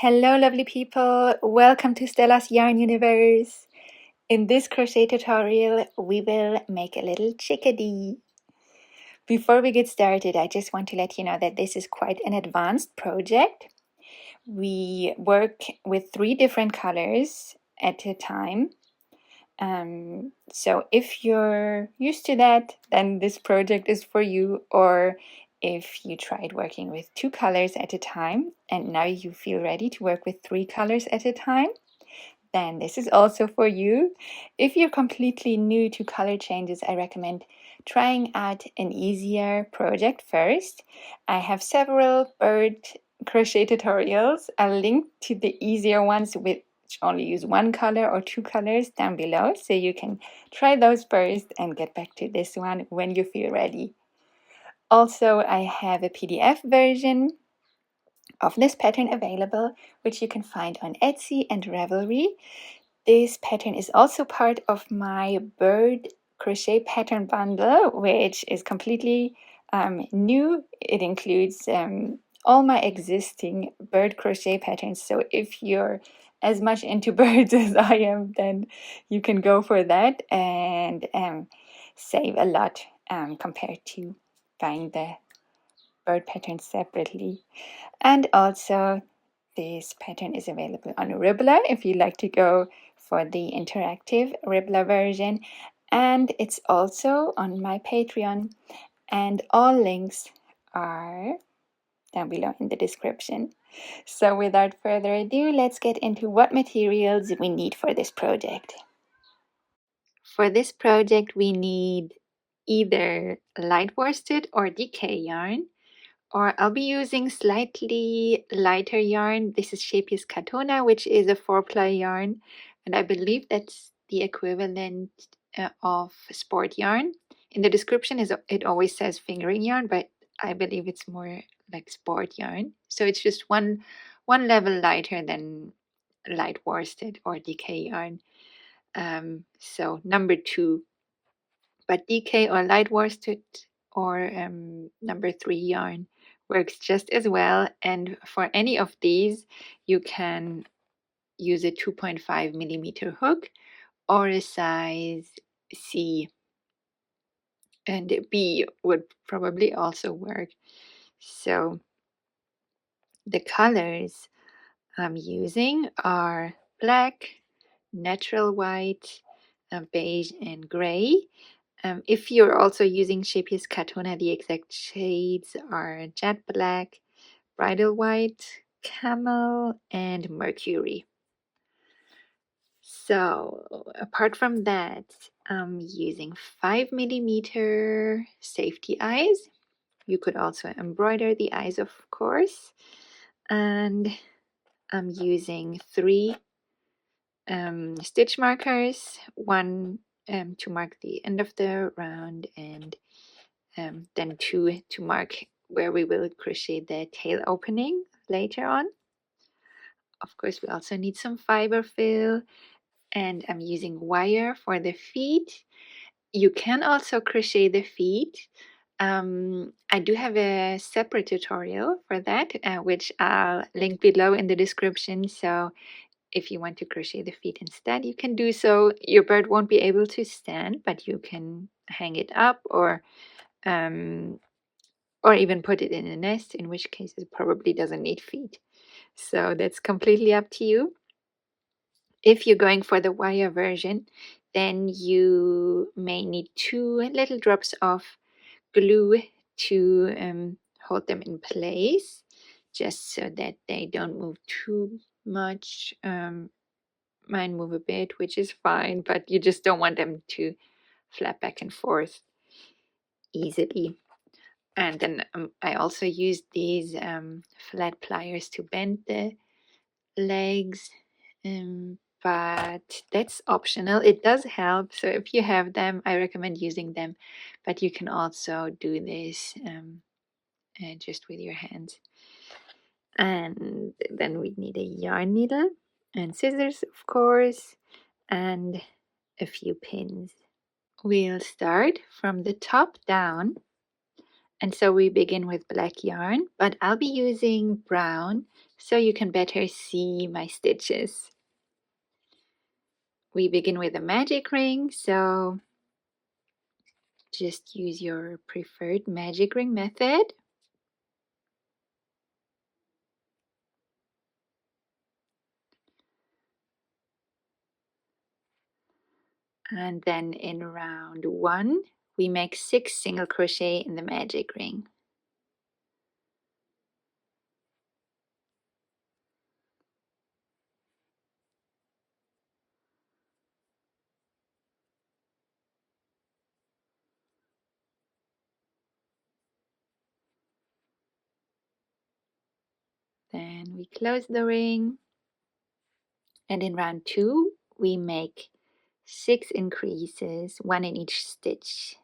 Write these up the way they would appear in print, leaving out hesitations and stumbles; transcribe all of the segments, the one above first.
Hello lovely people, welcome to Stella's Yarn Universe. In this crochet tutorial we will make a little chickadee. Before we get started, I just want to let you know that this is quite an advanced project. We work with 3 different colors at a time. So if you're used to that, then this project is for you, or if you tried working with 2 colors at a time and now you feel ready to work with 3 colors at a time, then this is also for you. If you're completely new to color changes, I recommend trying out an easier project first. I have several bird crochet tutorials. I'll link to the easier ones which only use 1 color or 2 colors down below, so you can try those first and get back to this one when you feel ready. Also, I have a PDF version of this pattern available, which you can find on Etsy and Ravelry. This pattern is also part of my bird crochet pattern bundle, which is completely new. It includes all my existing bird crochet patterns. So if you're as much into birds as I am, then you can go for that and save a lot compared to buying the bird patterns separately. And also this pattern is available on Ribbler if you like to go for the interactive Ribbler version, and it's also on my Patreon, and all links are down below in the description. So without further ado, let's get into what materials we need for this project. For this project we need either light worsted or DK yarn, or I'll be using slightly lighter yarn. This is Scheepjes Catona, which is a 4-ply yarn, and I believe that's the equivalent of sport yarn. In the description it always says fingering yarn, but I believe it's more like sport yarn. So it's just one level lighter than light worsted or DK yarn. So number 2, but DK or light worsted or number 3 yarn works just as well. And for any of these you can use a 2.5 millimeter hook or a size C, and B would probably also work. So the colors I'm using are black, natural white, beige and gray. If you're also using Scheepjes Catona, the exact shades are jet black, Bridal White, Camel and Mercury. So apart from that, I'm using 5 millimeter safety eyes. You could also embroider the eyes, of course. And I'm using 3 stitch markers, 1 to mark the end of the round, and then 2 to mark where we will crochet the tail opening later on. Of course, we also need some Fiberfill, and I'm using wire for the feet. You can also crochet the feet. I do have a separate tutorial for that, which I'll link below in the description. So if you want to crochet the feet instead, you can do so. Your bird won't be able to stand, but you can hang it up or even put it in a nest, in which case it probably doesn't need feet. So that's completely up to you. If you're going for the wire version, then you may need 2 little drops of glue to hold them in place, just so that they don't move too much. Mine move a bit, which is fine, but you just don't want them to flap back and forth easily. And then I also used these flat pliers to bend the legs, but that's optional. It does help, so if you have them, I recommend using them, but you can also do this just with your hands. And then we need a yarn needle and scissors, of course, and a few pins. We'll start from the top down And so we begin with black yarn, but I'll be using brown so you can better see my stitches. We begin with a magic ring, so just use your preferred magic ring method. And then in round 1, we make 6 single crochet in the magic ring. Then we close the ring, and in round 2 we make 6 increases, 1 in each stitch.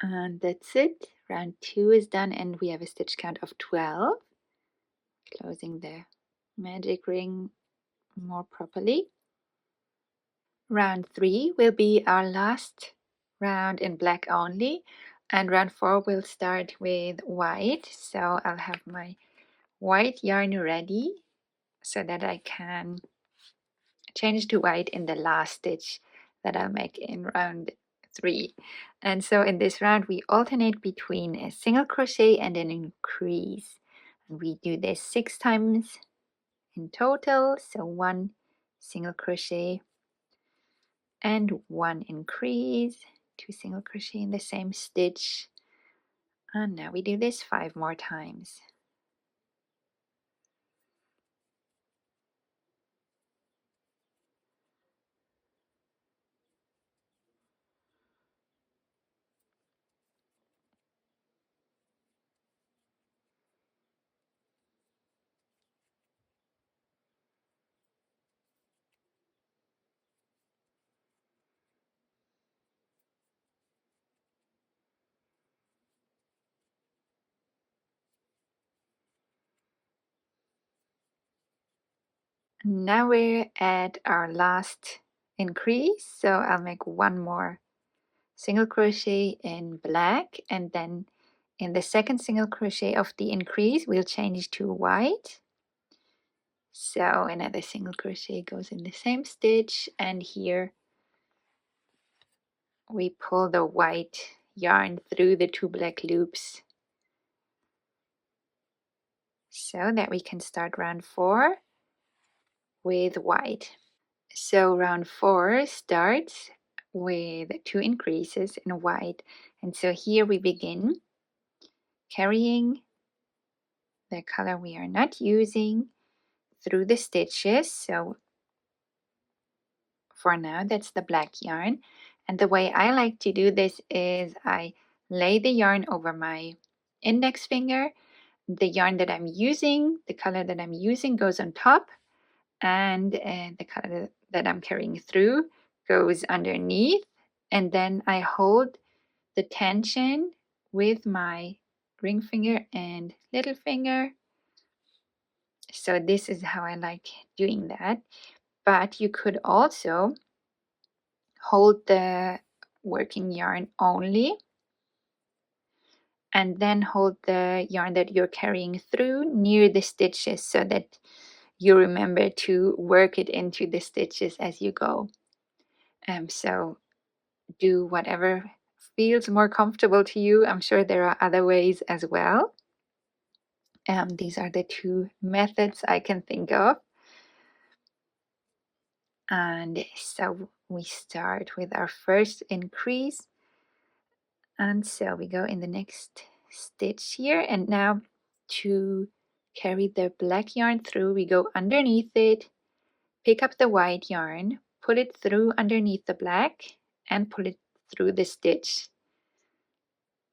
And that's it. Round 2 is done, and we have a stitch count of 12. Closing the magic ring more properly. Round 3 will be our last round in black only, and round 4 will start with white. So I'll have my white yarn ready so that I can change to white in the last stitch that I'll make in round 3. And so in this round we alternate between a single crochet and an increase, and we do this 6 times in total. So 1 single crochet and 1 increase, 2 single crochet in the same stitch, and now we do this 5 more times. Now we're at our last increase, so I'll make 1 more single crochet in black, and then in the second single crochet of the increase we'll change to white. So another single crochet goes in the same stitch, and here we pull the white yarn through the 2 black loops so that we can start round 4 with white. So round 4 starts with 2 increases in white, and so here we begin carrying the color we are not using through the stitches. So for now that's the black yarn, and the way I like to do this is I lay the yarn over my index finger. The yarn that I'm using, the color that I'm using, goes on top, and the color that I'm carrying through goes underneath, and then I hold the tension with my ring finger and little finger. So this is how I like doing that. But you could also hold the working yarn only and then hold the yarn that you're carrying through near the stitches so that you remember to work it into the stitches as you go. So do whatever feels more comfortable to you. I'm sure there are other ways as well. These are the 2 methods I can think of. And so we start with our first increase, and so we go in the next stitch here, and now to carry the black yarn through. We go underneath it, pick up the white yarn, pull it through underneath the black, and pull it through the stitch.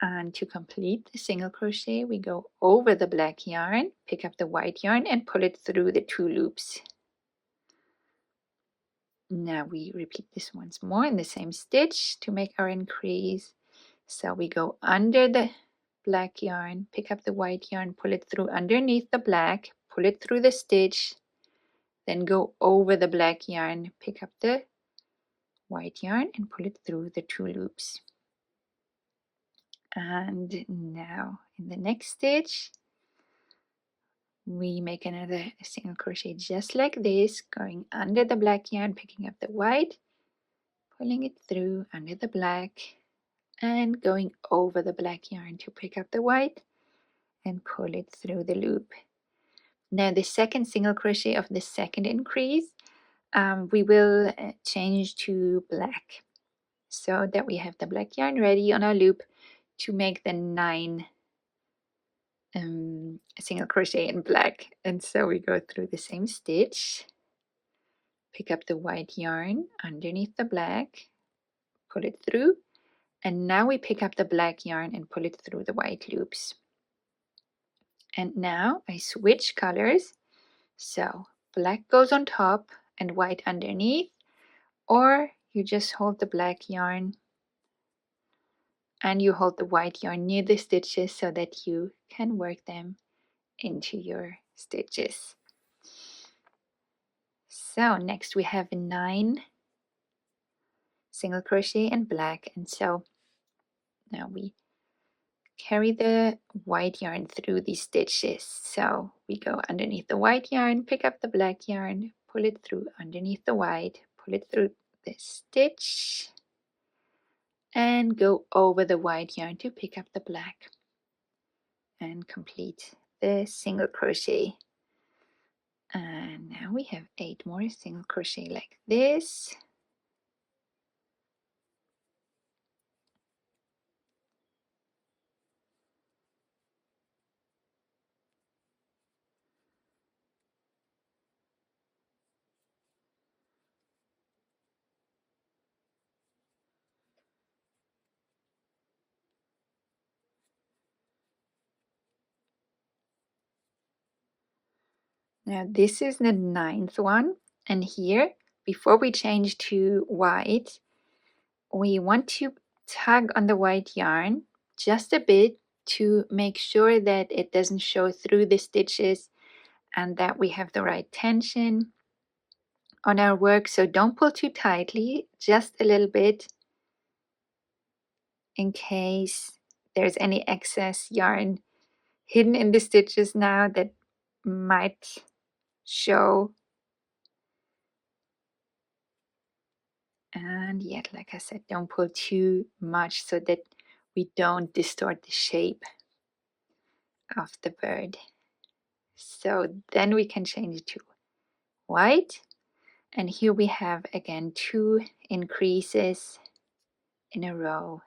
And to complete the single crochet, we go over the black yarn, pick up the white yarn, and pull it through the 2 loops. Now we repeat this once more in the same stitch to make our increase. So we go under the black yarn, pick up the white yarn, pull it through underneath the black, pull it through the stitch, then go over the black yarn, pick up the white yarn and pull it through the 2 loops. And now in the next stitch we make another single crochet just like this, going under the black yarn, picking up the white, pulling it through under the black, and going over the black yarn to pick up the white and pull it through the loop. Now the second single crochet of the second increase, we will change to black, so that we have the black yarn ready on our loop to make the 9 single crochet in black. And so we go through the same stitch, pick up the white yarn underneath the black, pull it through, and now we pick up the black yarn and pull it through the white loops. And now I switch colors, so black goes on top and white underneath, or you just hold the black yarn and you hold the white yarn near the stitches so that you can work them into your stitches. So next we have 9 single crochet in black, and so now we carry the white yarn through these stitches. So we go underneath the white yarn, pick up the black yarn, pull it through underneath the white, pull it through the stitch, and go over the white yarn to pick up the black and complete the single crochet. And now we have 8 more single crochet like this. Now this is the 9th one, and here, before we change to white, we want to tug on the white yarn just a bit to make sure that it doesn't show through the stitches and that we have the right tension on our work. So don't pull too tightly, just a little bit, in case there's any excess yarn hidden in the stitches now that might show. And yet, like I said, don't pull too much so that we don't distort the shape of the bird. So then we can change to white, and here we have again 2 increases in a row.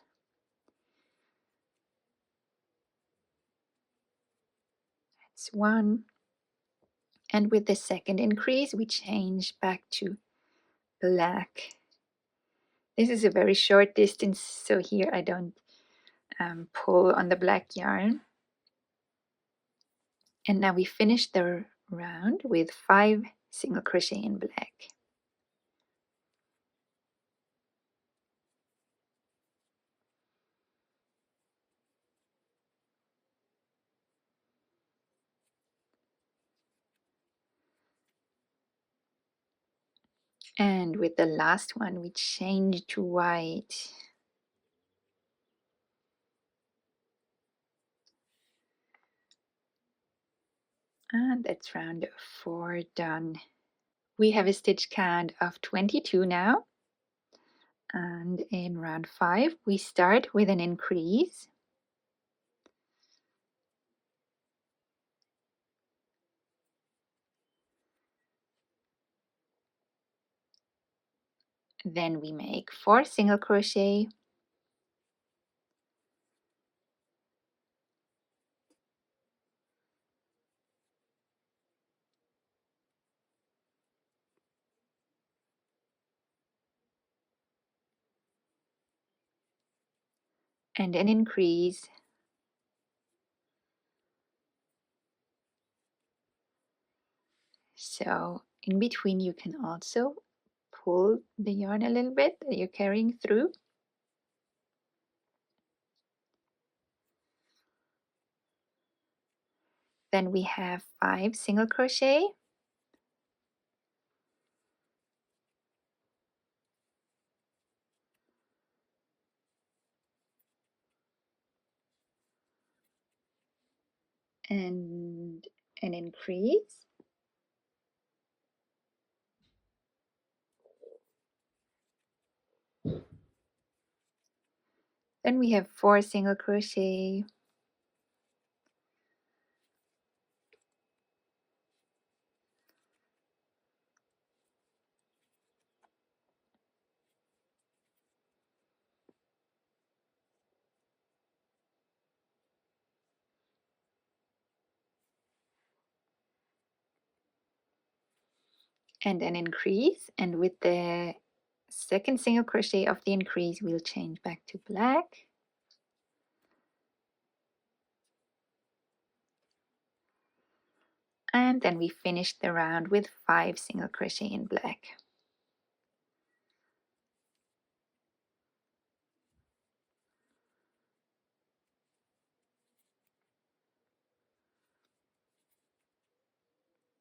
That's 1, and with the second increase we change back to black. This is a very short distance, so here I don't pull on the black yarn. And now we finish the round with 5 single crochet in black. And with the last one we change to white. And that's round 4 done. We have a stitch count of 22 now. And in round 5 we start with an increase. Then we make 4 single crochet. and an increase. So in between you can also pull the yarn a little bit that you're carrying through. Then we have 5 single crochet, and an increase, then we have 4 single crochet, and an increase, and with the second single crochet of the increase we'll change back to black, and then we finish the round with 5 single crochet in black.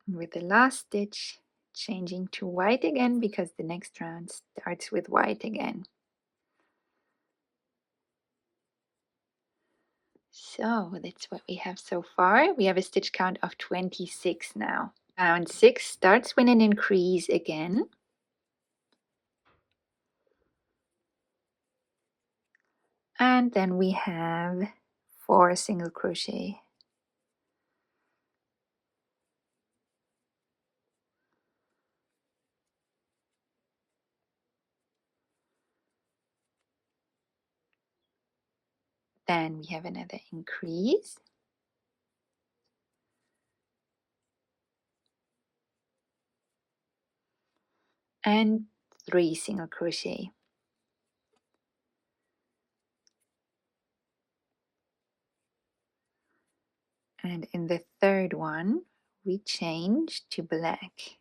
With the last stitch changing to white again because the next round starts with white again. So that's what we have so far. We have a stitch count of 26 now. Round 6 starts with an increase again. And then we have 4 single crochet. Then we have another increase. And 3 single crochet. And in the third one, we change to black.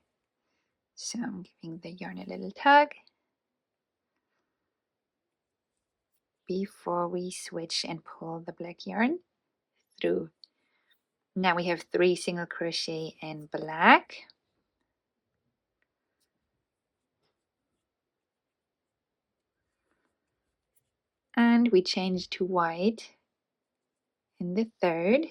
So I'm giving the yarn a little tug before we switch and pull the black yarn through. Now we have 3 single crochet in black. And we change to white in the third.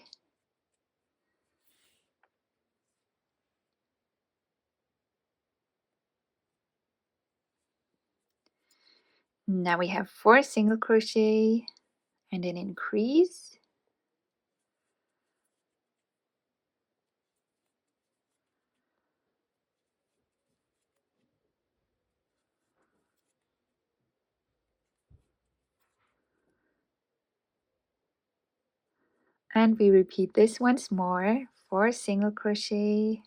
Now we have 4 single crochet and an increase. And we repeat this once more. 4 single crochet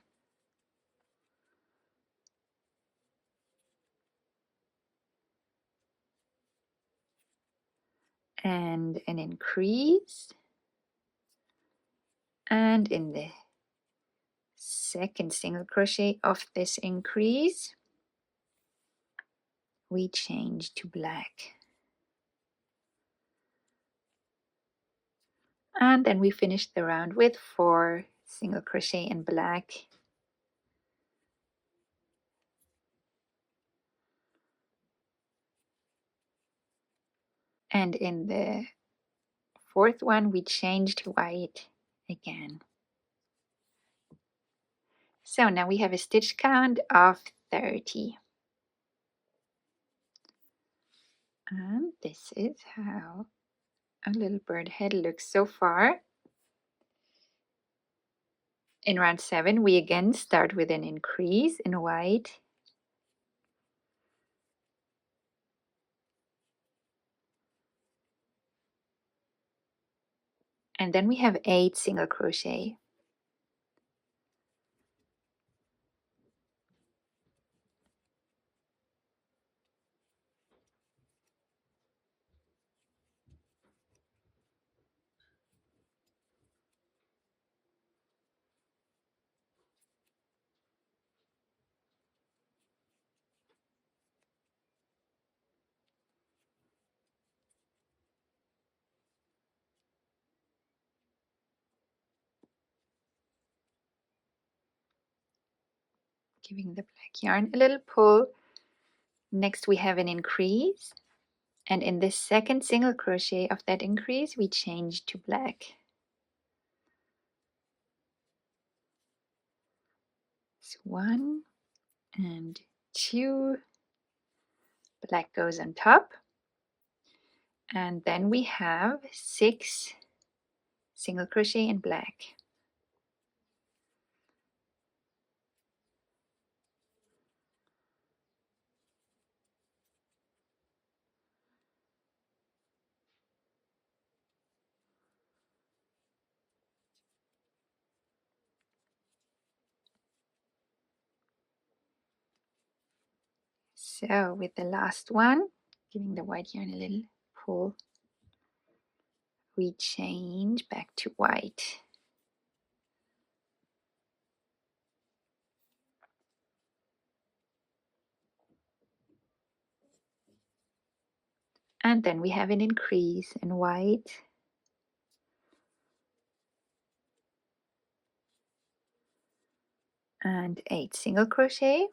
and an increase. And in the second single crochet of this increase, we change to black. And then we finish the round with 4 single crochet in black. And in the fourth one, we change to white again. So now we have a stitch count of 30. And this is how a little bird head looks so far. In round 7, we again start with an increase in white. And then we have 8 single crochet. giving the black yarn a little pull. Next we have an increase, and in the second single crochet of that increase we change to black. So 1 and 2, black goes on top, and then we have 6 single crochet in black. So with the last one, giving the white yarn a little pull, we change back to white. And then we have an increase in white. And 8 single crochet.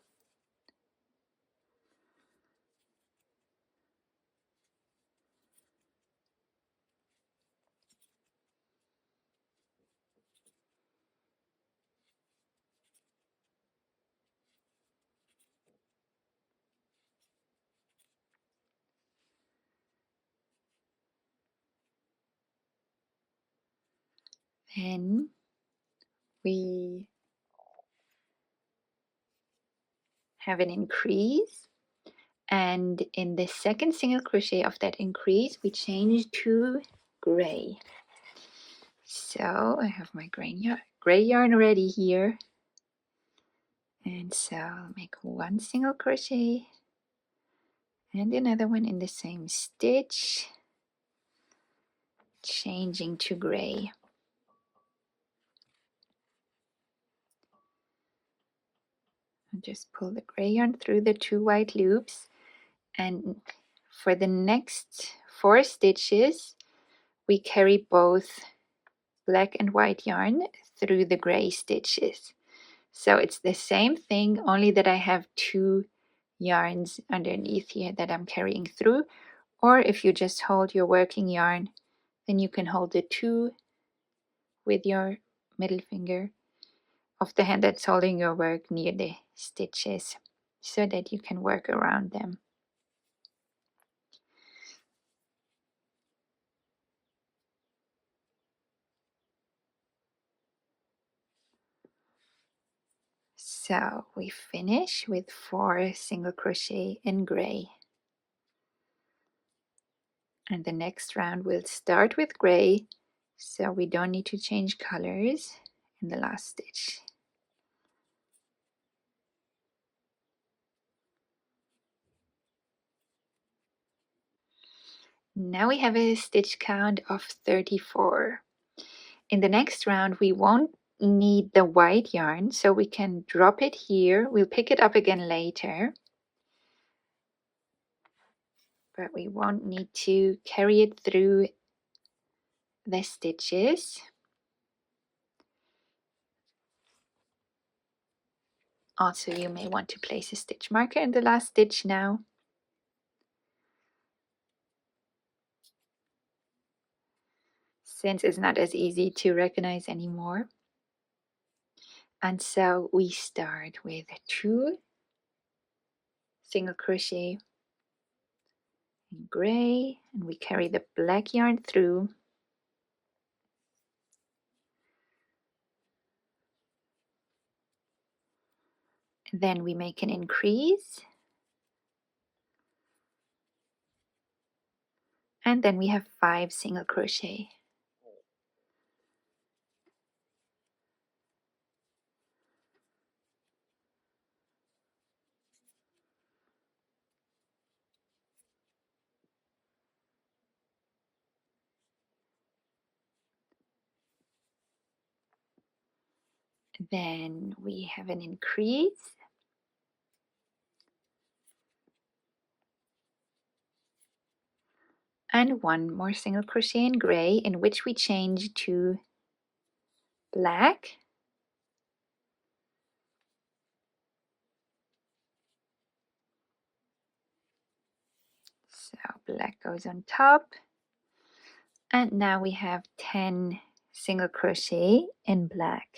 Then we have an increase, and in the second single crochet of that increase we change to gray. So I have my gray yarn ready here, and so I'll make 1 single crochet and another one in the same stitch, changing to gray. I'll just pull the gray yarn through the 2 white loops, and for the next 4 stitches we carry both black and white yarn through the gray stitches. So it's the same thing, only that I have 2 yarns underneath here that I'm carrying through. Or if you just hold your working yarn, then you can hold the 2 with your middle finger of the hand that's holding your work near the stitches, so that you can work around them. So we finish with 4 single crochet in gray, and the next round we'll start with gray, so we don't need to change colors in the last stitch. Now we have a stitch count of 34. In the next round we won't need the white yarn, so we can drop it here. We'll pick it up again later, but we won't need to carry it through the stitches. Also, you may want to place a stitch marker in the last stitch now. Since it's not as easy to recognize anymore. And so we start with 2 single crochet in gray, and we carry the black yarn through. Then we make an increase, and then we have 5 single crochet. Then we have an increase, and 1 more single crochet in gray, in which we change to black. black goes on top. And now we have 10 single crochet in black.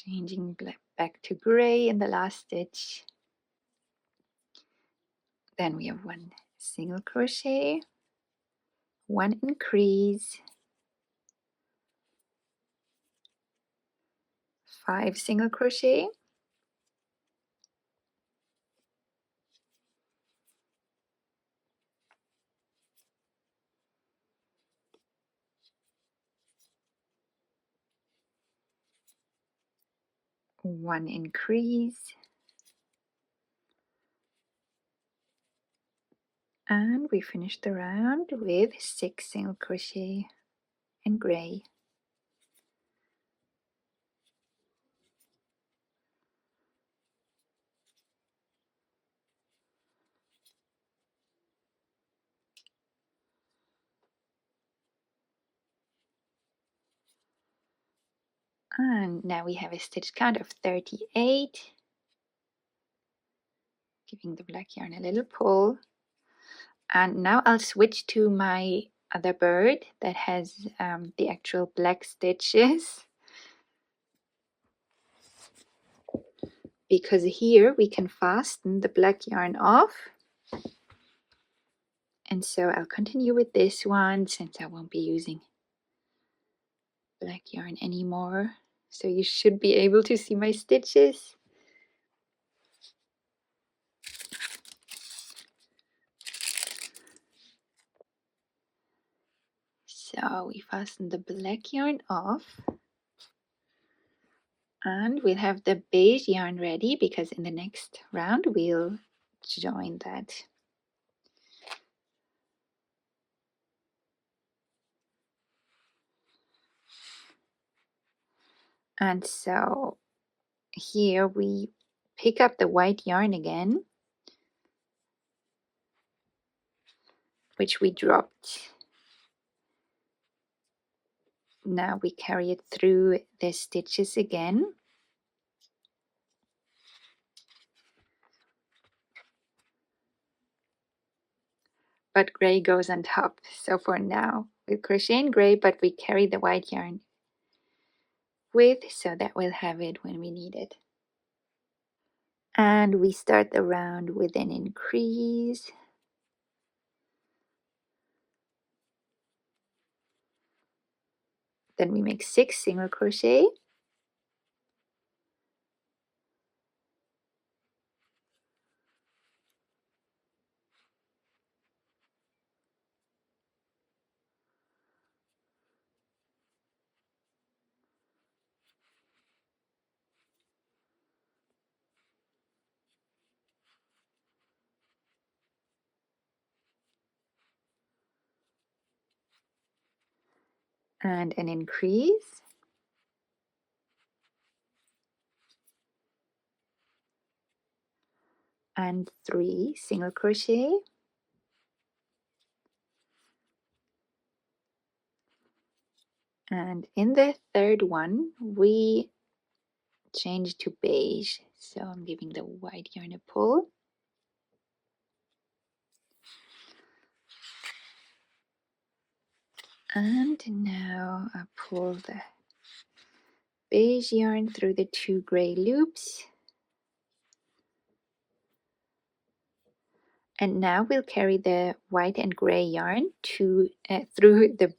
Changing black back to gray in the last stitch. Then we have 1 single crochet, 1 increase, 5 single crochet, 1 increase, and we finish the round with 6 single crochet in gray. And now we have a stitch count of 38, giving the black yarn a little pull. And now I'll switch to my other bird that has the actual black stitches, because here we can fasten the black yarn off. And so I'll continue with this one since I won't be using black yarn anymore. So you should be able to see my stitches. So we fasten the black yarn off. And we'll have the beige yarn ready because in the next round we'll join that. And so here we pick up the white yarn again, which we dropped. Now we carry it through the stitches again. But gray goes on top. So for now, we'll crochet in gray, but we carry the white yarn with, so that we'll have it when we need it. And we start the round with an increase. Then we make 6 single crochet. And an increase, and 3 single crochet, and in the third one we change to beige, so I'm giving the white yarn a pull. And now I pull the beige yarn through the 2 gray loops. And now we'll carry the white and gray yarn through the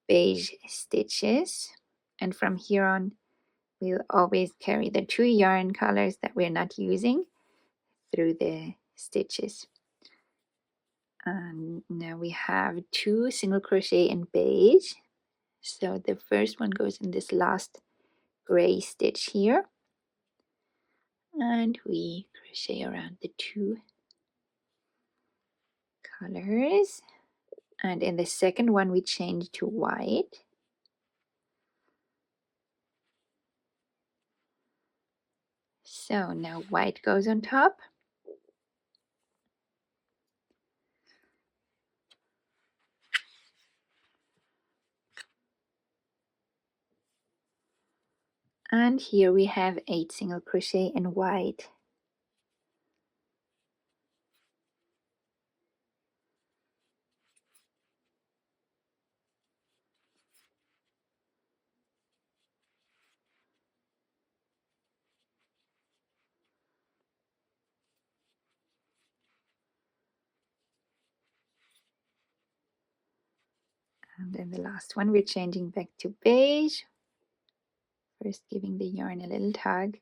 beige stitches. And from here on, we'll always carry the 2 yarn colors that we're not using through the stitches. And now we have 2 single crochet in beige. So the first one goes in this last gray stitch here, and we crochet around the two colors, and in the second one we change to white. So now white goes on top. And here we have 8 single crochet in white. And then the last one we're changing back to beige. First giving the yarn a little tug.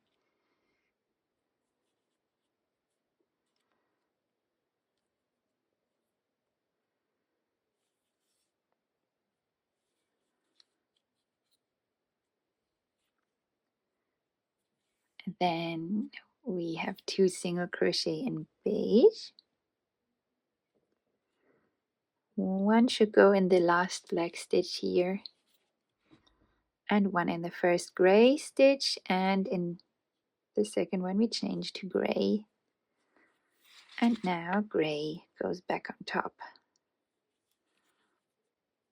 And then we have 2 single crochet in beige. One should go in the last black stitch here, and one in the first gray stitch, and in the second one we change to gray. And now gray goes back on top.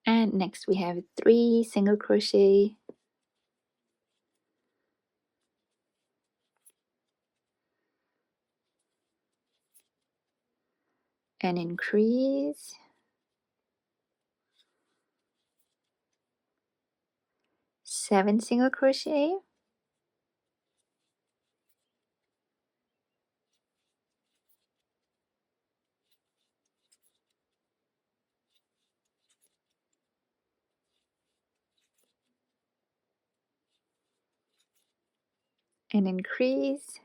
And next we have 3 single crochet, and increase, 7 single crochet, and increase,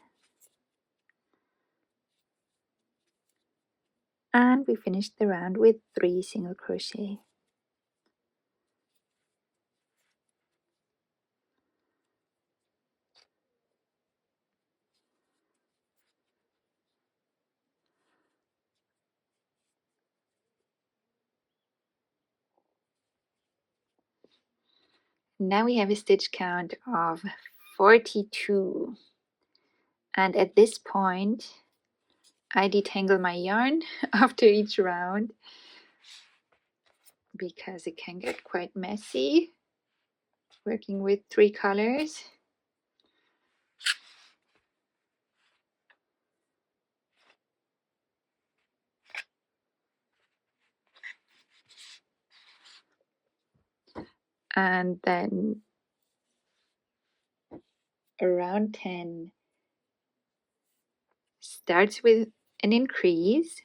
and we finish the round with 3 single crochet. Now we have a stitch count of 42, and at this point I detangle my yarn after each round because it can get quite messy working with 3 colors. And then around 10 starts with an increase,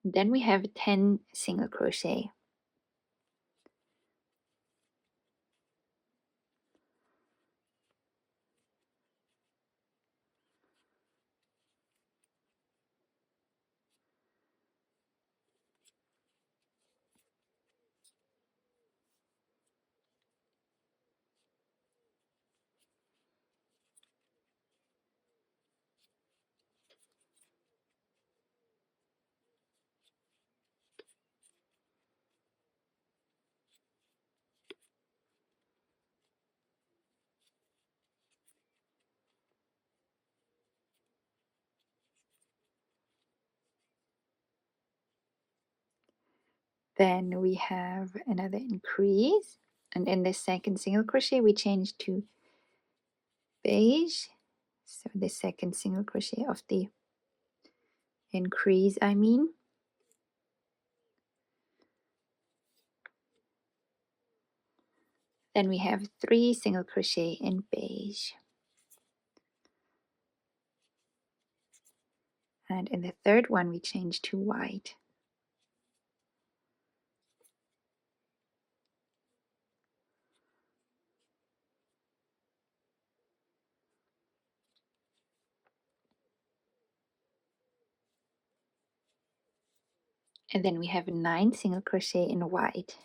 then we have 10 single crochet. Then we have another increase, and in the second single crochet we change to beige, so the second single crochet of the increase, then we have 3 single crochet in beige, and in the third one we change to white. And then we have 9 single crochet in white.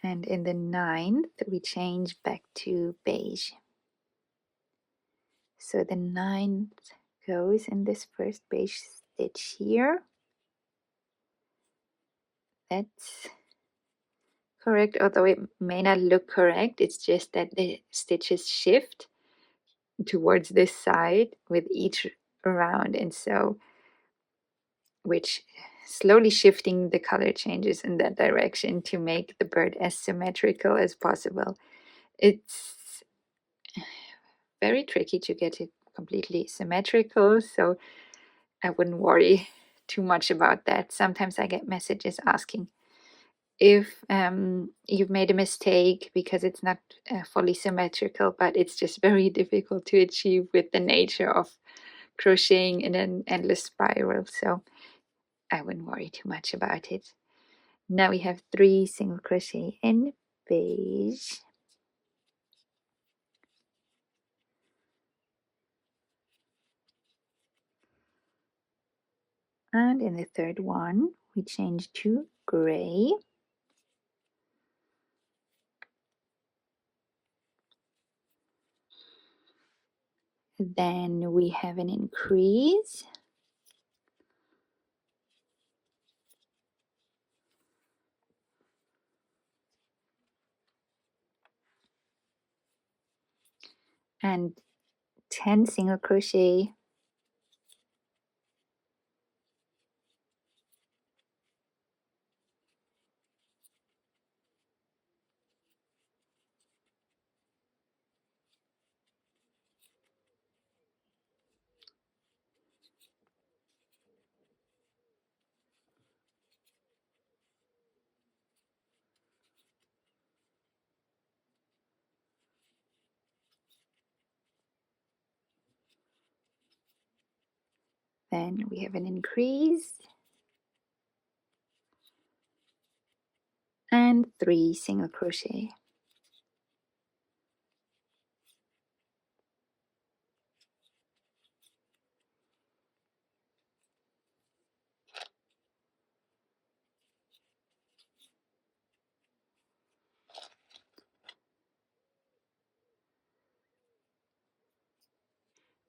And in the 9th, we change back to beige. So the 9th goes in this first beige stitch here. That's correct, although it may not look correct. It's just that the stitches shift towards this side with each round, and so which slowly shifting the color changes in that direction to make the bird as symmetrical as possible. It's very tricky to get it completely symmetrical, so I wouldn't worry too much about that. Sometimes I get messages asking if you've made a mistake because it's not fully symmetrical, but it's just very difficult to achieve with the nature of crocheting in an endless spiral, so I wouldn't worry too much about it. Now we have 3 single crochet in beige. And in the third one, we change to gray. Then we have an increase. And 10 single crochet. Then we have an increase. And 3 single crochet.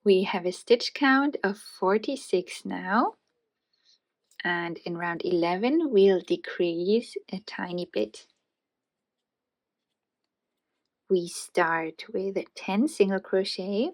We have a stitch count of 46 now, and in round 11 we'll decrease a tiny bit. We start with 10 single crochet.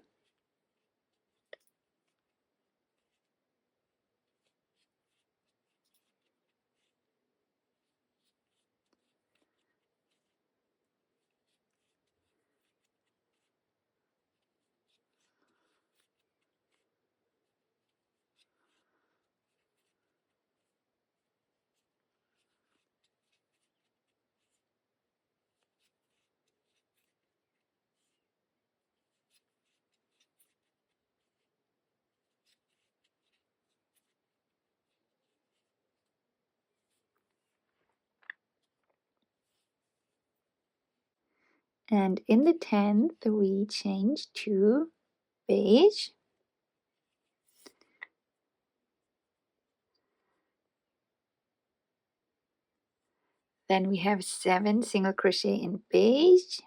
And in the 10th, we change to beige. Then we have 7 single crochet in beige.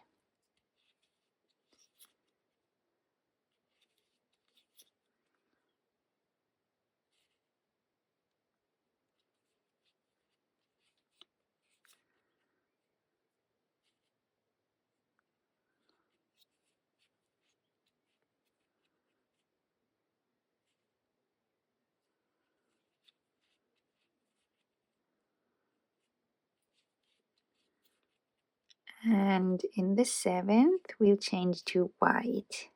And in the 7th, we'll change to white.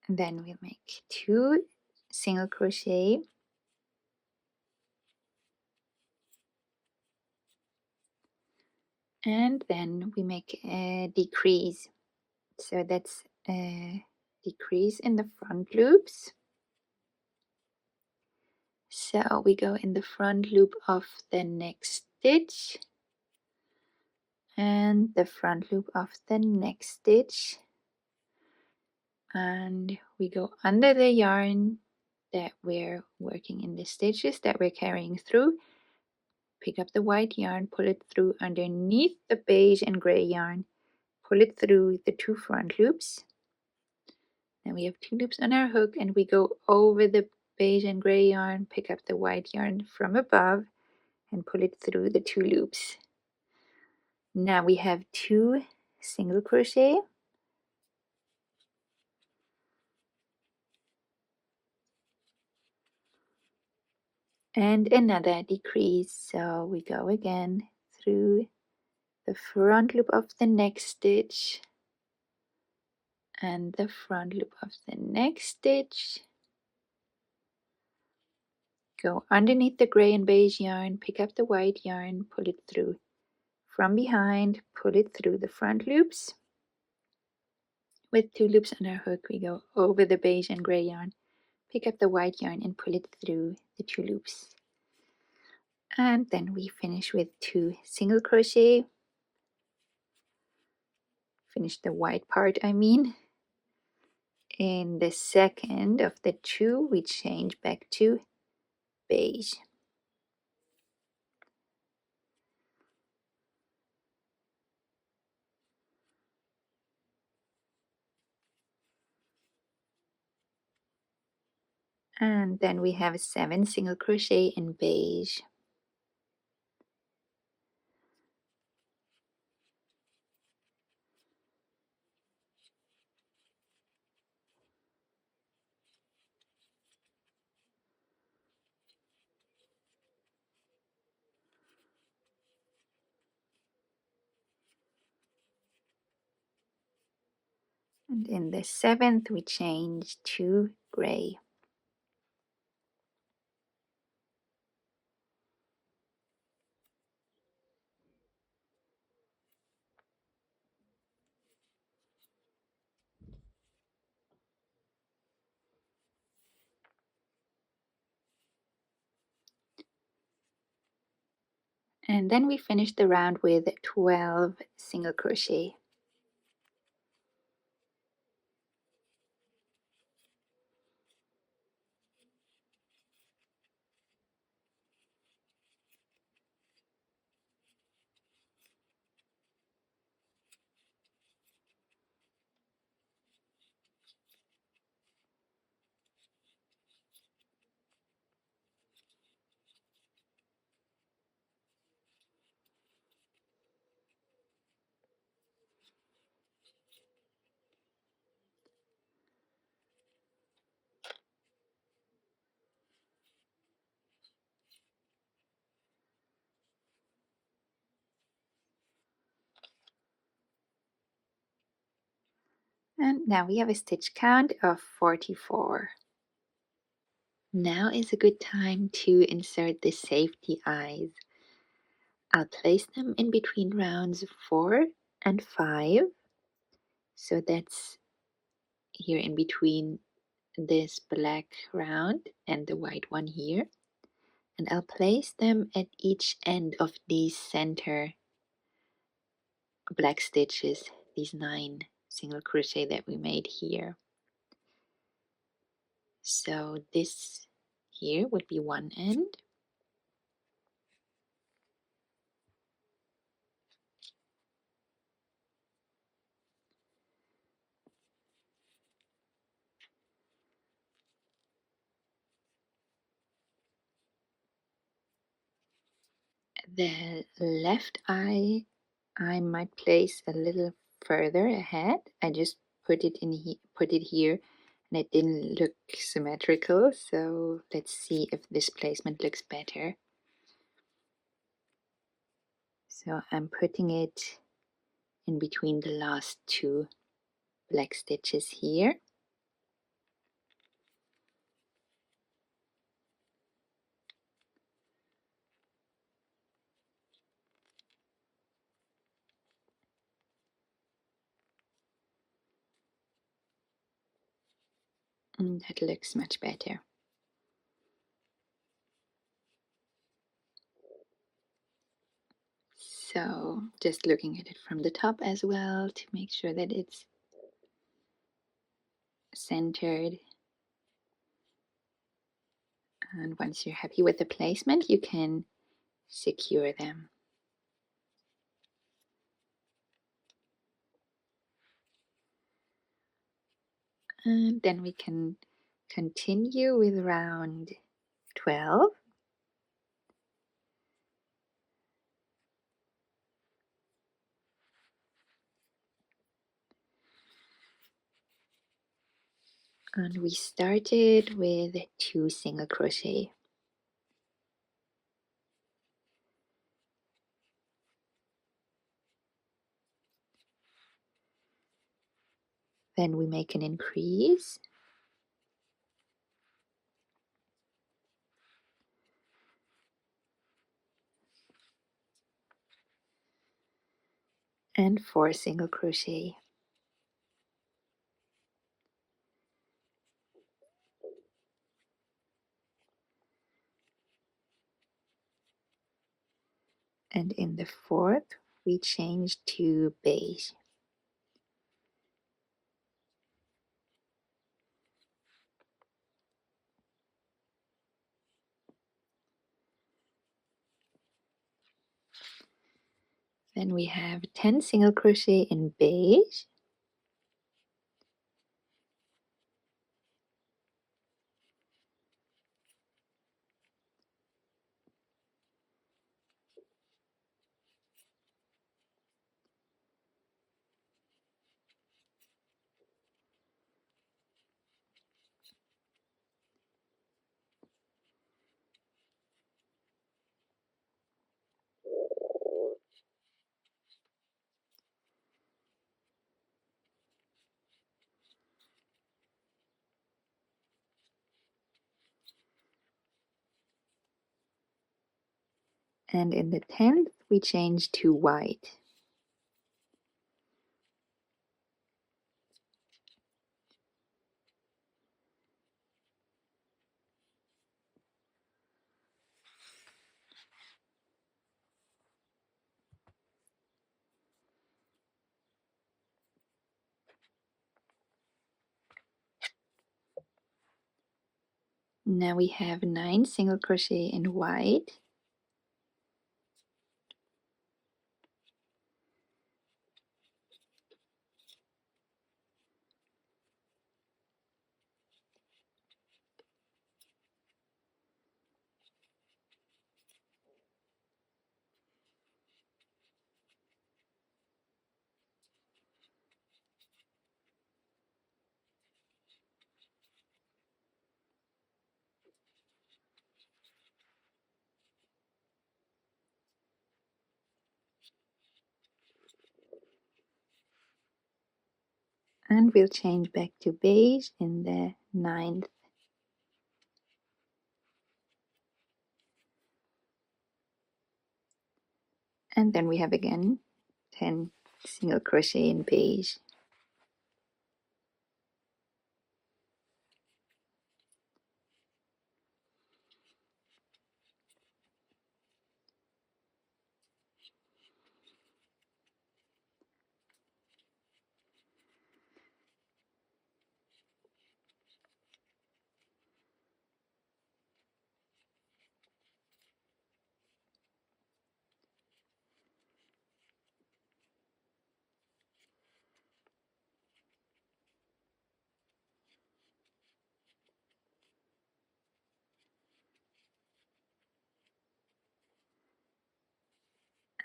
And then we'll make 2 single crochet, and then we make a decrease. So that's a decrease in the front loops. So we go in the front loop of the next stitch and the front loop of the next stitch, and we go under the yarn that we're working in, the stitches that we're carrying through, pick up the white yarn, pull it through underneath the beige and gray yarn, pull it through the 2 front loops. Then we have 2 loops on our hook, and we go over the beige and gray yarn, pick up the white yarn from above and pull it through the 2 loops. Now we have 2 single crochet, and another decrease. So we go again through the front loop of the next stitch and the front loop of the next stitch, go underneath the gray and beige yarn, pick up the white yarn, pull it through from behind, pull it through the front loops. With 2 loops on our hook, we go over the beige and gray yarn, pick up the white yarn and pull it through the 2 loops. And then we finish with 2 single crochet, finish the white part I mean. In the second of the 2 we change back to beige. And then we have 7 single crochet in beige. And in the 7th we change to gray. And then we finish the round with 12 single crochet. And now we have a stitch count of 44. Now is a good time to insert the safety eyes. I'll place them in between rounds 4 and 5. So that's here in between this black round and the white one here. And I'll place them at each end of these center black stitches, these 9 single crochet that we made here. So this here would be one end. The left eye I might place a little further ahead. I just put it here and it didn't look symmetrical, so let's see if this placement looks better. So I'm putting it in between the last 2 black stitches here. That looks much better. So just looking at it from the top as well to make sure that it's centered. And once you're happy with the placement, you can secure them. And then we can continue with round 12. And we started with 2 single crochet. Then we make an increase. And 4 single crochet. And in the 4th, we change to beige. Then we have 10 single crochet in beige. And in the 10th, we change to white. Now we have 9 single crochet in white. And we'll change back to beige in the 9th. And then we have again 10 single crochet in beige.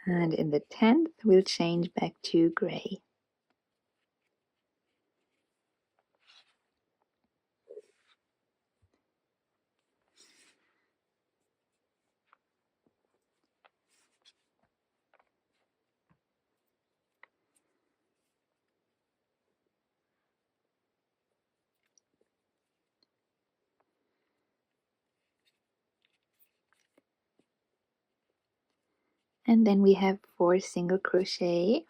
And in the 10th, we'll change back to gray. And then we have 4 single crochet.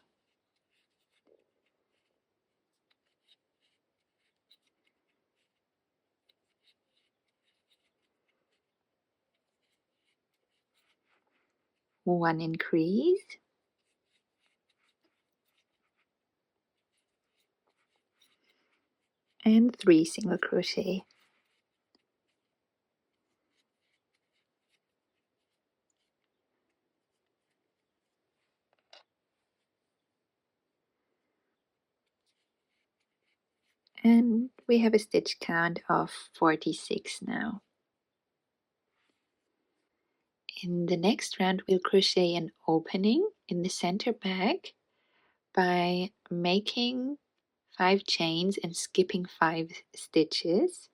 1 increase, and 3 single crochet. And we have a stitch count of 46 now. In the next round, we'll crochet an opening in the center back by making 5 chains and skipping 5 stitches.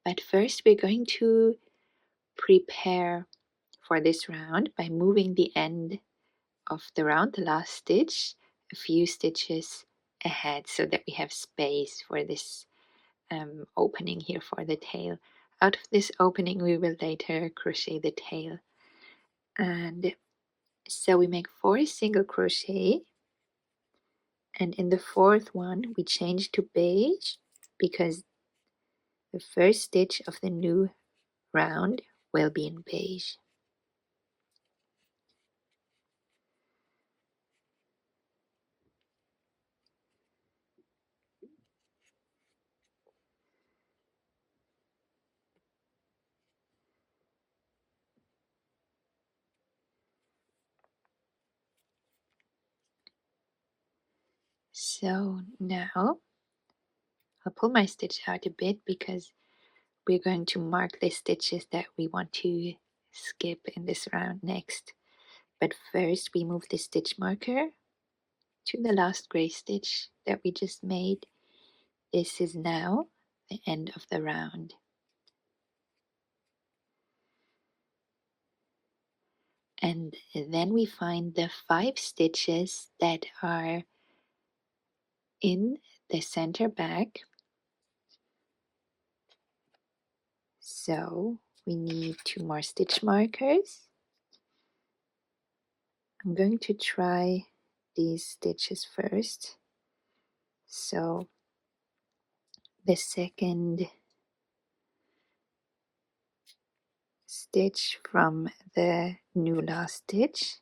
But first, we're going to prepare for this round by moving the end of the round, the last stitch, a few stitches ahead so that we have space for this opening here for the tail. Out of this opening, we will later crochet the tail. And so we make 4 single crochet, and in the 4th one we change to beige because the first stitch of the new round will be in beige. So now I'll pull my stitch out a bit because we're going to mark the stitches that we want to skip in this round next. But first we move the stitch marker to the last gray stitch that we just made. This is now the end of the round. And then we find the 5 stitches that are in the center back. So we need 2 more stitch markers. I'm going to try these stitches first. So the second stitch from the new last stitch.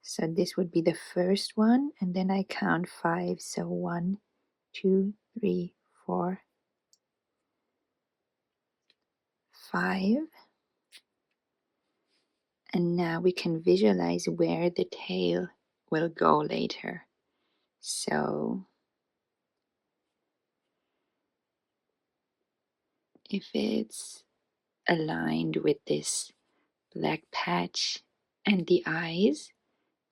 So this would be the first one, and then I count 5. So 1, 2, 3, 4, 5. And now we can visualize where the tail will go later. So if it's aligned with this black patch and the eyes,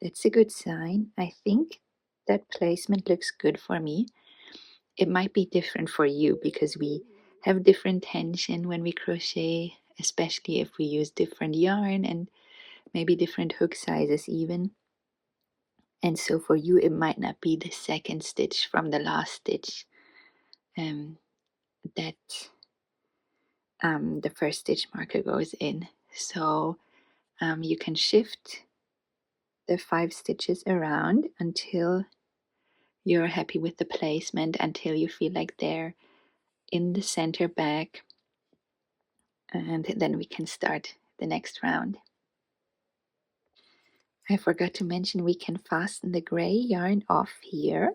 that's a good sign. I think that placement looks good for me. It might be different for you because we have different tension when we crochet, especially if we use different yarn and maybe different hook sizes even. And so for you it might not be the second stitch from the last stitch that the first stitch marker goes in. So you can shift the 5 stitches around until you're happy with the placement, until you feel like they're in the center back, and then we can start the next round. I forgot to mention we can fasten the gray yarn off here.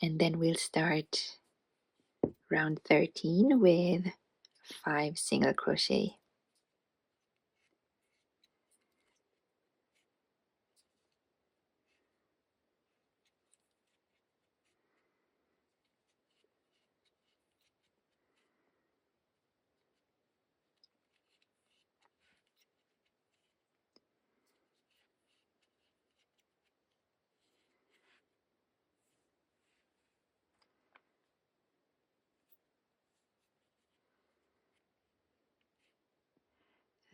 And then we'll start round 13 with 5 single crochet.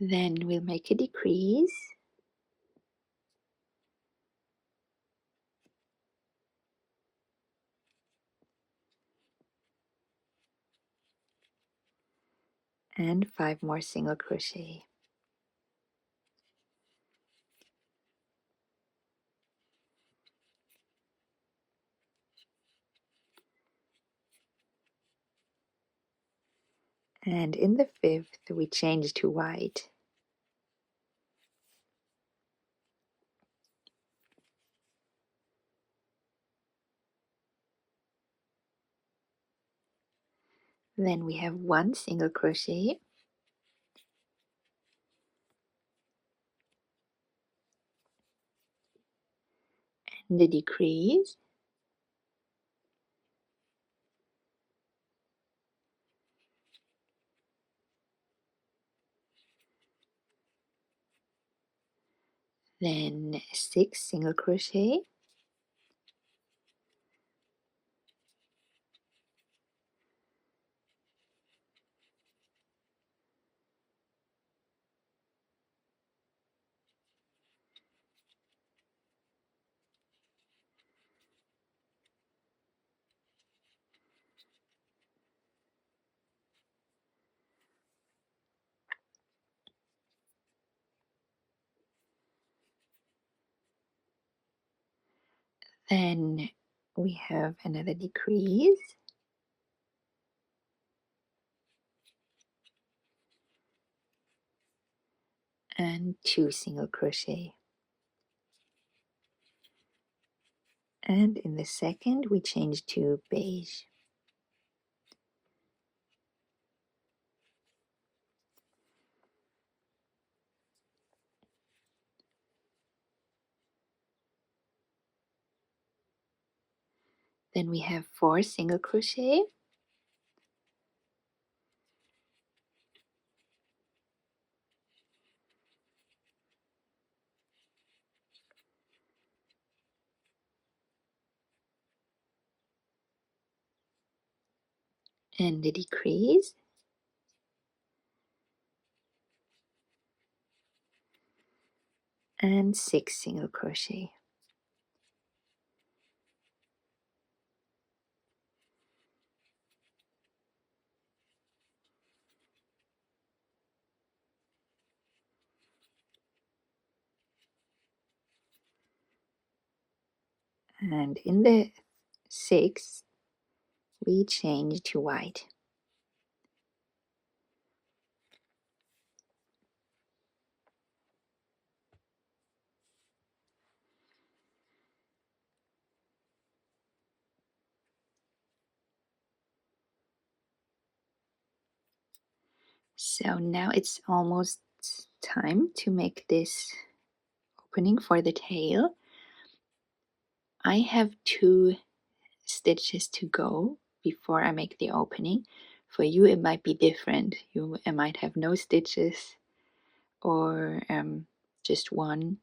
Then we'll make a decrease. And 5 more single crochet. And in the 5th we change to white. Then we have 1 single crochet, and a decrease, then 6 single crochet, then we have another decrease, and 2 single crochet. And in the 2nd we change to beige. Then we have 4 single crochet, and a decrease, and 6 single crochet. And in the 6th we change to white. So now it's almost time to make this opening for the tail. I have 2 stitches to go before I make the opening. For you it might be different. You might have no stitches, or just 1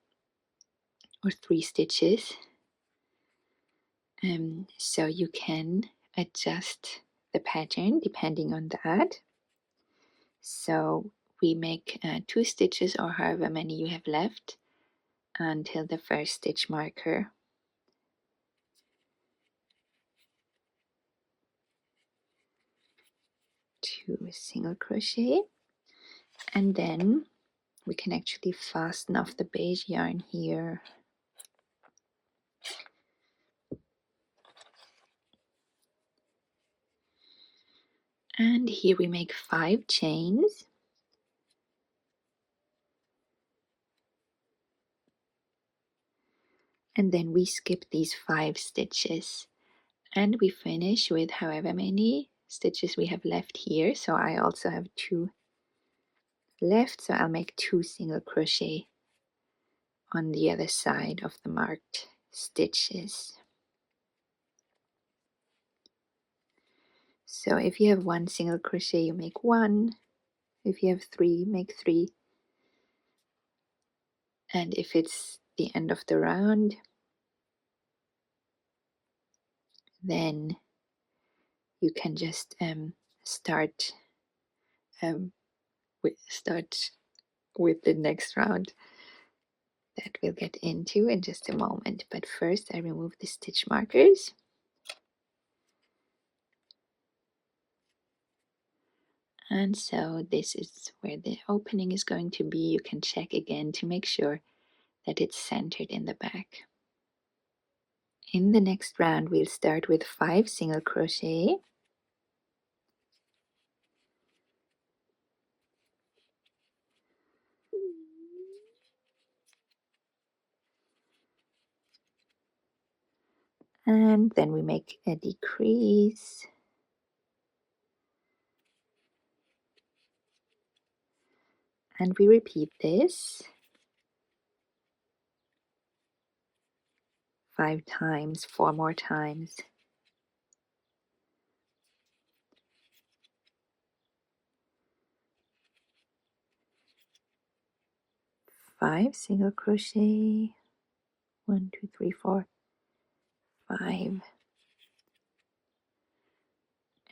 or 3 stitches. So you can adjust the pattern depending on that. So we make 2 stitches, or however many you have left, until the first stitch marker. 2 single crochet, and then we can actually fasten off the beige yarn here. And here we make 5 chains, and then we skip these 5 stitches, and we finish with however many stitches we have left here. So I also have 2 left, so I'll make 2 single crochet on the other side of the marked stitches. So if you have 1 single crochet, you make 1. If you have 3, make 3. And if it's the end of the round, then you can just start with the next round that we'll get into in just a moment. But first I remove the stitch markers. And so this is where the opening is going to be. You can check again to make sure that it's centered in the back. In the next round we'll start with 5 single crochet, And then we make a decrease. And we repeat this 5 times, 4 more times. 5 single crochet, 1, 2, 3, 4, 5,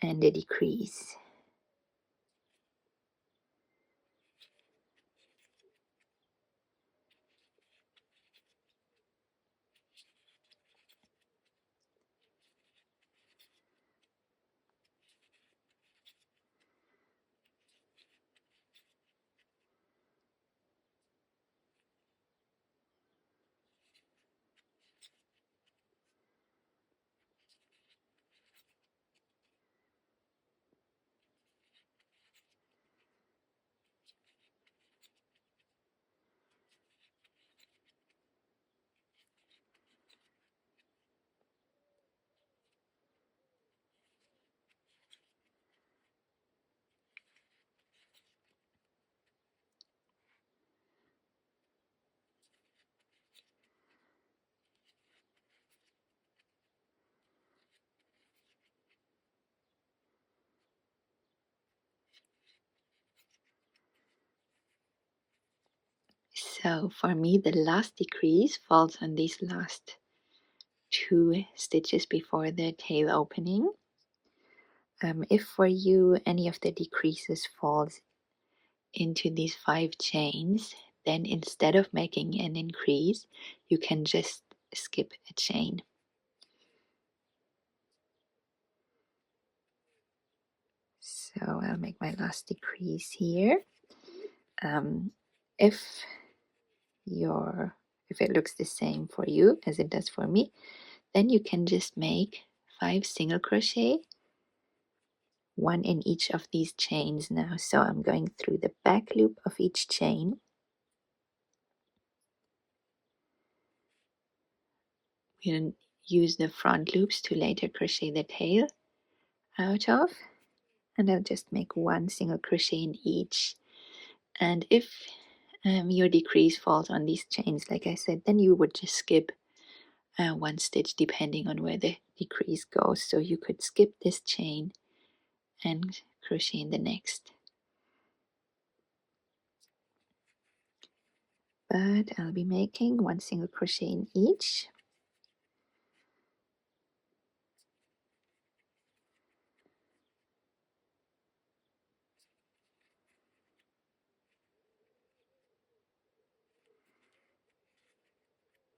and a decrease. So for me, the last decrease falls on these last 2 stitches before the tail opening. If for you any of the decreases falls into these 5 chains, then instead of making an increase, you can just skip a chain. So I'll make my last decrease here. If it looks the same for you as it does for me, then you can just make 5 single crochet, 1 in each of these chains now. So I'm going through the back loop of each chain. We'll use the front loops to later crochet the tail out of, and I'll just make 1 single crochet in each. And if your decrease falls on these chains, like I said, then you would just skip 1 stitch depending on where the decrease goes. So you could skip this chain and crochet in the next. But I'll be making 1 single crochet in each.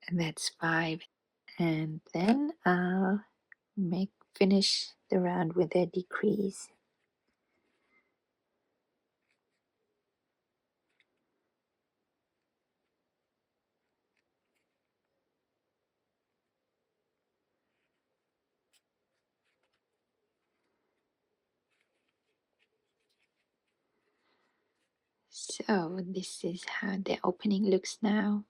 And that's 5. And then I'll finish the round with a decrease. So this is how the opening looks now.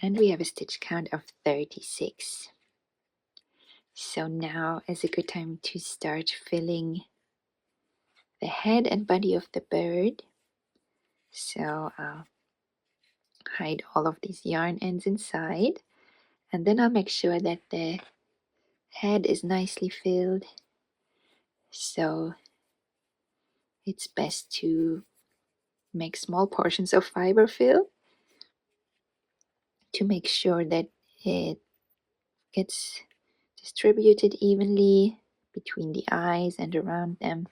And we have a stitch count of 36. So now is a good time to start filling the head and body of the bird. So I'll hide all of these yarn ends inside, and then I'll make sure that the head is nicely filled. So it's best to make small portions of fiberfill to make sure that it gets distributed evenly between the eyes and around them.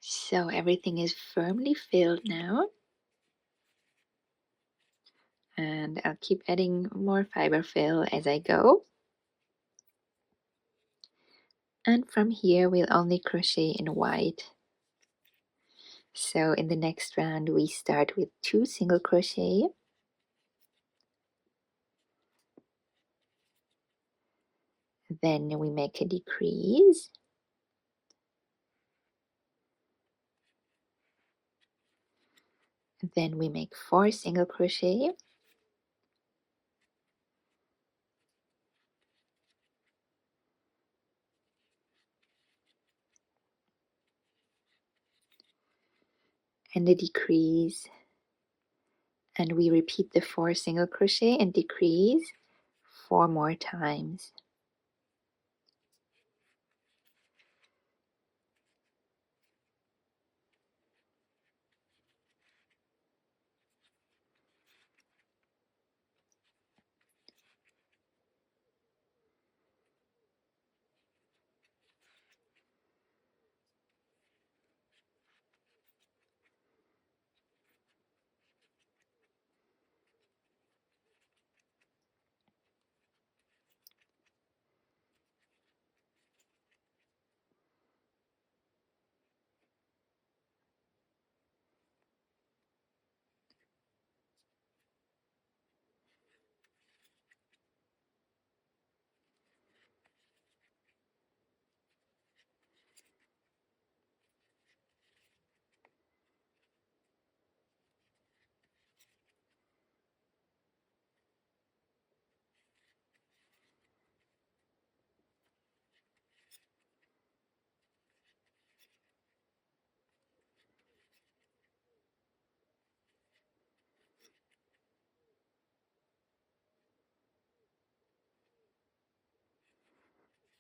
So everything is firmly filled now. And I'll keep adding more fiberfill as I go. And from here we'll only crochet in white. So in the next round we start with 2 single crochet, then we make a decrease, Then we make 4 single crochet, and a decrease, and we repeat the 4 single crochet and decrease 4 more times.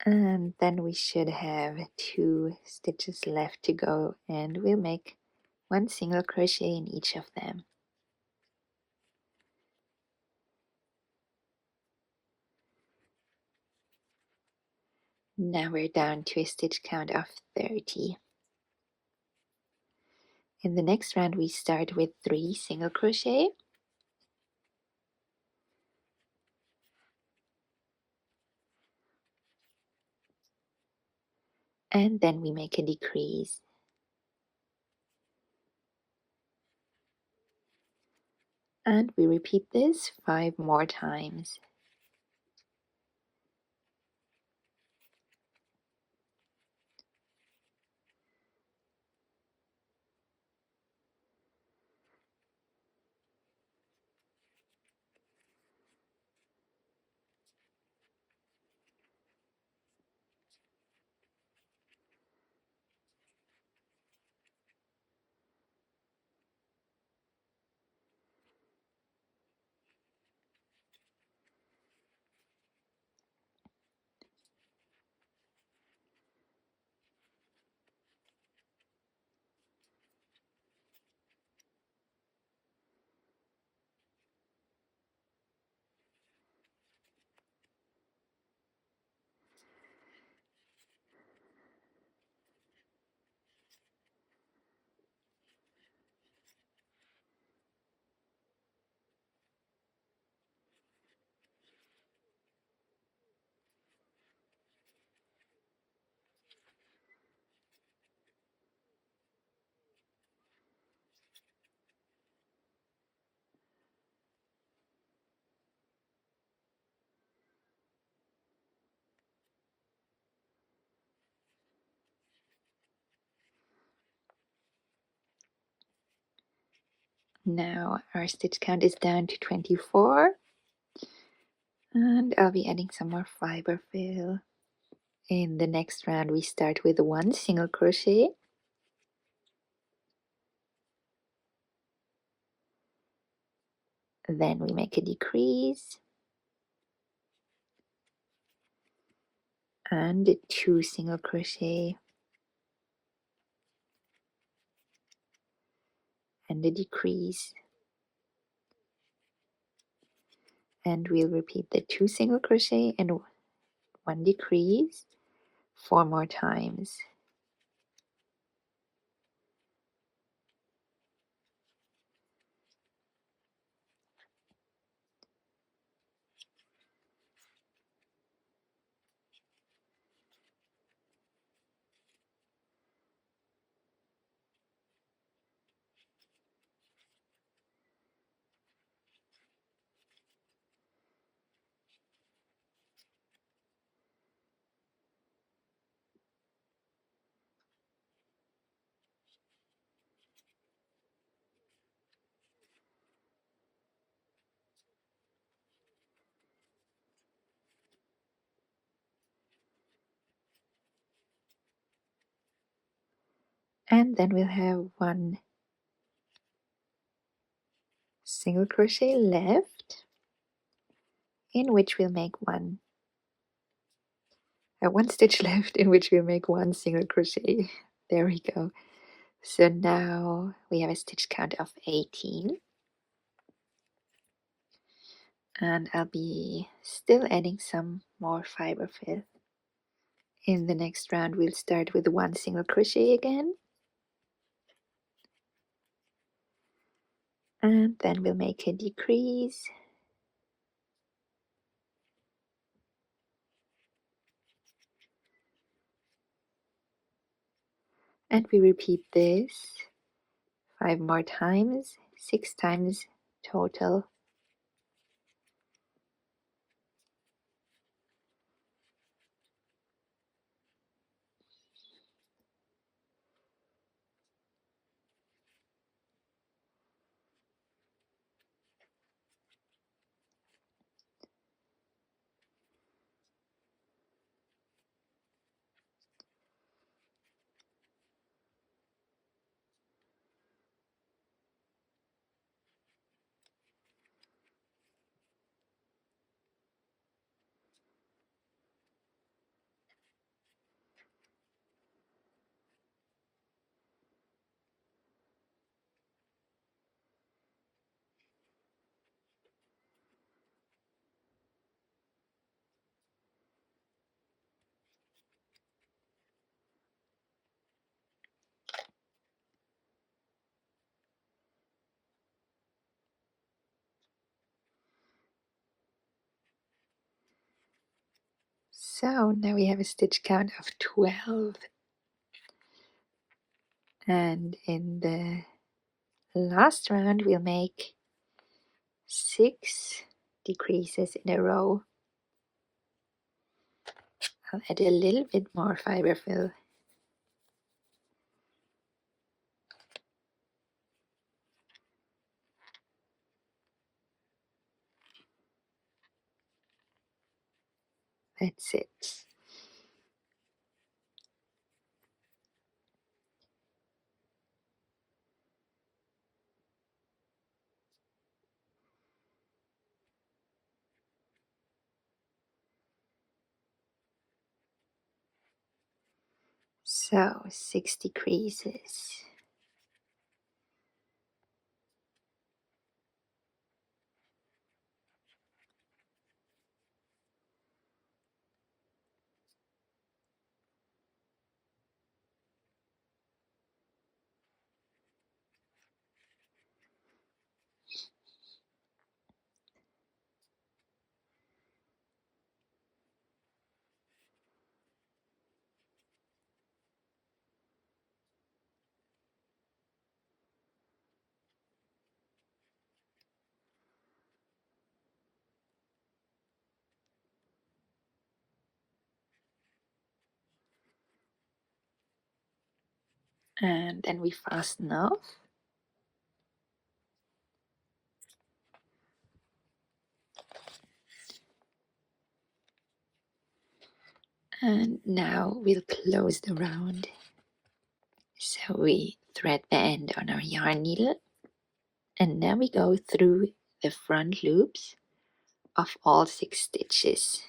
And then we should have 2 stitches left to go, and we'll make 1 single crochet in each of them. Now we're down to a stitch count of 30. In the next round we start with 3 single crochet, and then we make a decrease. And we repeat this 5 more times. Now our stitch count is down to 24, and I'll be adding some more Fiberfill. In the next round we start with 1 single crochet, then we make a decrease, and 2 single crochet, and a decrease, and we'll repeat the 2 single crochet and 1 decrease 4 more times. And then we'll have one single crochet left, in which we'll make one stitch left, in which we'll make one single crochet. There we go. So now we have a stitch count of 18, and I'll be still adding some more fiberfill. In the next round we'll start with one single crochet again, and then we'll make a decrease, and we repeat this 5 more times, 6 times total. So now we have a stitch count of 12, and in the last round we'll make 6 decreases in a row. I'll add a little bit more fiberfill. That's it. So 6 decreases. And then we fasten off. And now we'll close the round. So we thread the end on our yarn needle, and now we go through the front loops of all 6 stitches.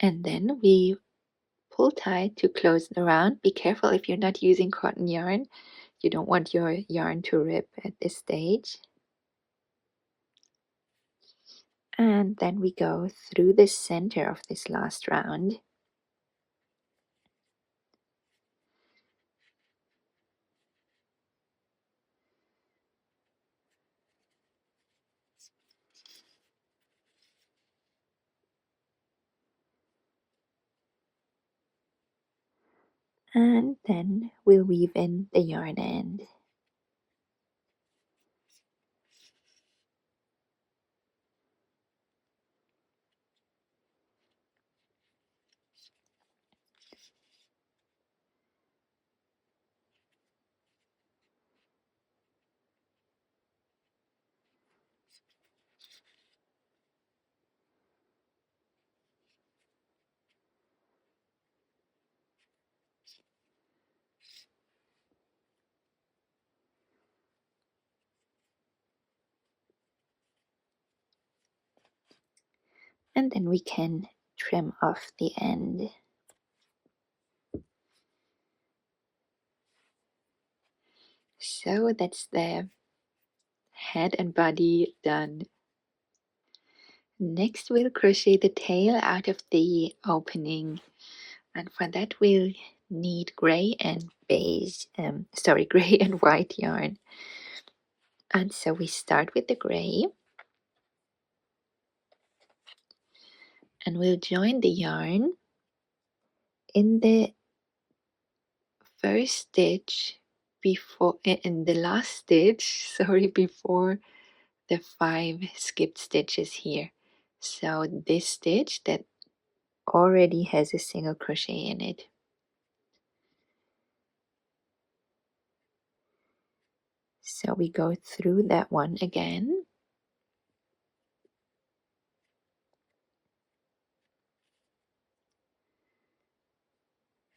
And then we pull tight to close the round. Be careful if you're not using cotton yarn. You don't want your yarn to rip at this stage. And then we go through the center of this last round. And then we'll weave in the yarn end. and then we can trim off the end. So that's the head and body done. Next we'll crochet the tail out of the opening, and for that we'll need gray and beige, gray and white yarn. And so we start with the gray, and we'll join the yarn in the first stitch in the last stitch, before the 5 skipped stitches here. So this stitch that already has a single crochet in it. So we go through that one again.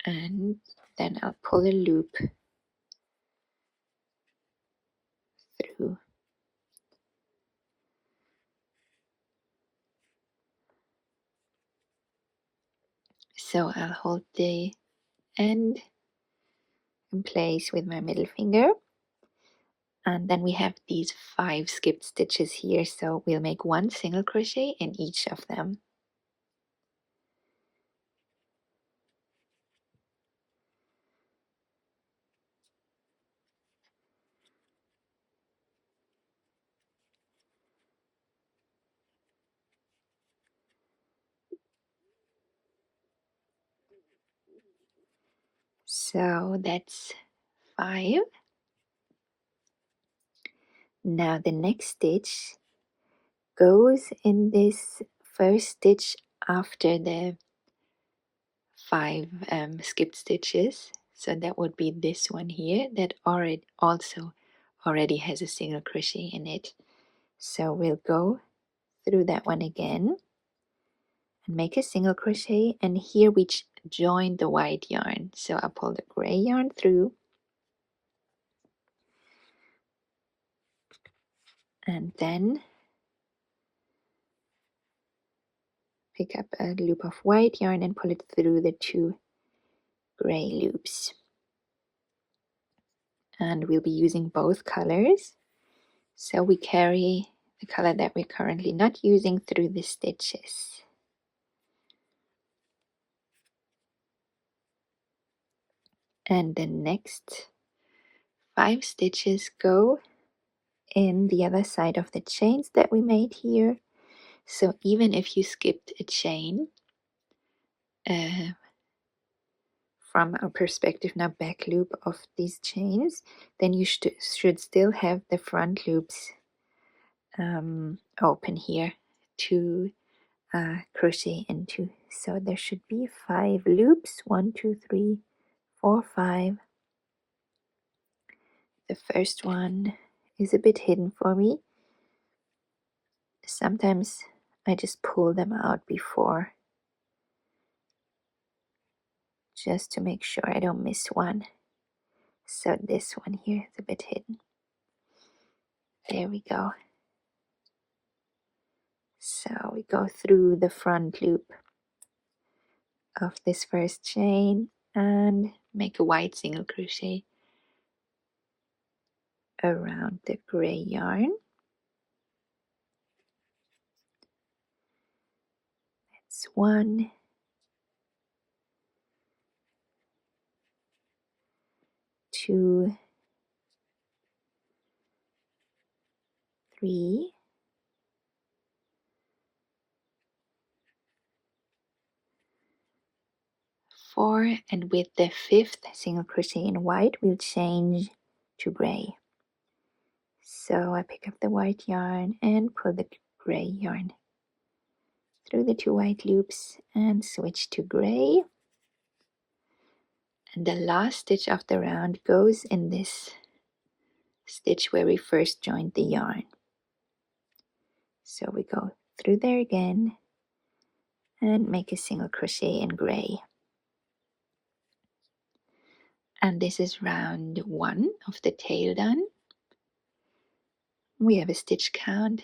And then I'll pull a loop through. So I'll hold the end in place with my middle finger. And then we have these 5 skipped stitches here, so we'll make 1 single crochet in each of them. So that's 5. Now the next stitch goes in this first stitch after the 5 skipped stitches. So that would be this one here that already has a single crochet in it. So we'll go through that one again and make a single crochet, and here we join the white yarn. So I'll pull the gray yarn through, and then pick up a loop of white yarn and pull it through the 2 gray loops. And we'll be using both colors, so we carry the color that we're currently not using through the stitches. And the next 5 stitches go in the other side of the chains that we made here. So even if you skipped a chain, from a perspective now back loop of these chains, then you should still have the front loops open here to crochet into. So there should be 5 loops, 1 2 3 4 5. The first one is a bit hidden for me. Sometimes I just pull them out before, just to make sure I don't miss one. So this one here is a bit hidden. There we go. So we go through the front loop of this first chain and make a white single crochet around the gray yarn. That's 1, 2, 3, 4, and with the 5th single crochet in white we'll change to gray. So I pick up the white yarn and pull the gray yarn through the 2 white loops and switch to gray. And the last stitch of the round goes in this stitch where we first joined the yarn. So we go through there again and make a single crochet in gray. And this is round 1 of the tail done. We have a stitch count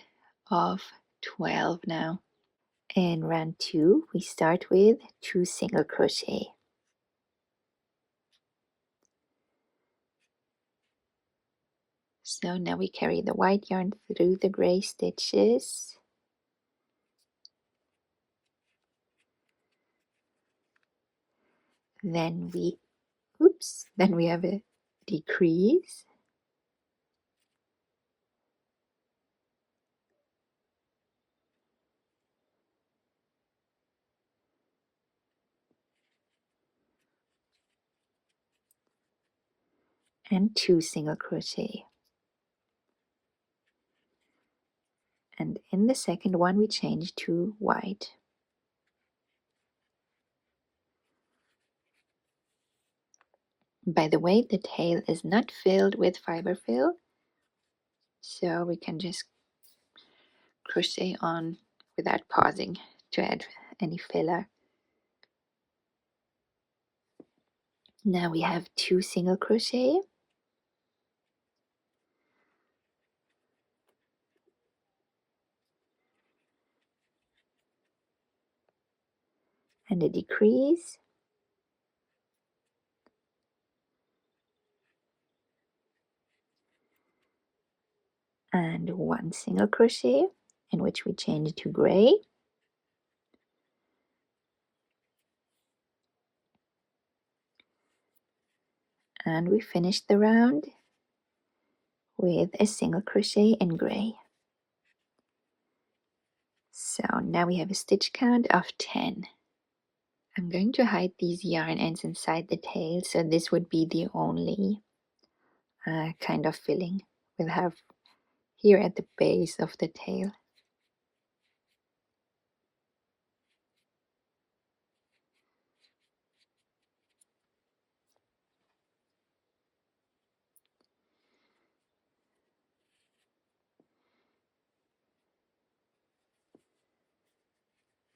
of 12 now. In round 2 we start with 2 single crochet. So now we carry the white yarn through the gray stitches. Then we have a decrease. And 2 single crochet. And in the second one we change to white. By the way, the tail is not filled with Fiberfill, so we can just crochet on without pausing to add any filler. Now we have 2 single crochet. And a decrease. And 1 single crochet, in which we change to gray. And we finish the round with a single crochet in gray. So now we have a stitch count of 10. I'm going to hide these yarn ends inside the tail, so this would be the only kind of filling we'll have here at the base of the tail.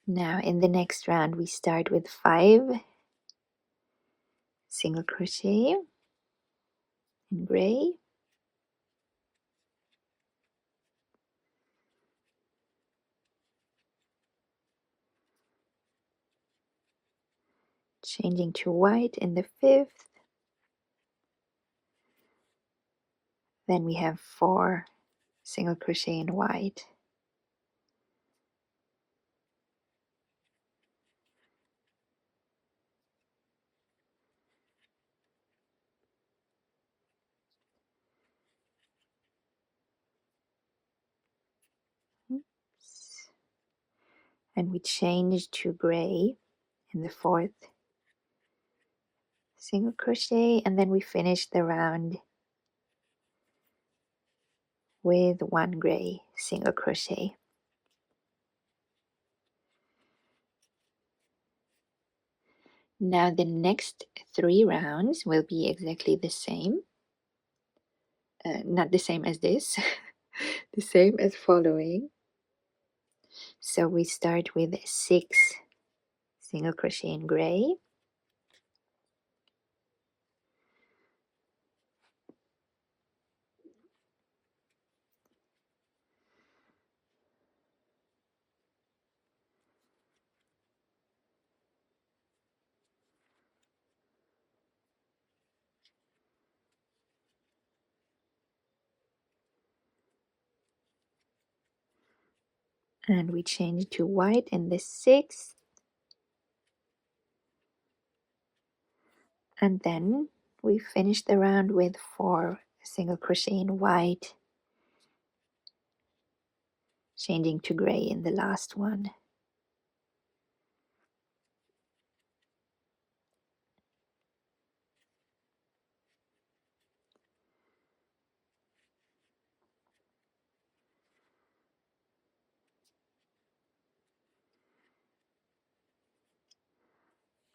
Now in the next round we start with 5 single crochet in gray, changing to white in the 5th. Then we have 4 single crochet in white. Oops. And we change to gray in the 4th single crochet, and then we finish the round with 1 gray single crochet. Now the next 3 rounds will be exactly the same. Not the same as this, the same as following. So we start with 6 single crochet in gray, and we change to white in the 6th, and then we finish the round with 4 single crochet in white, changing to gray in the last one.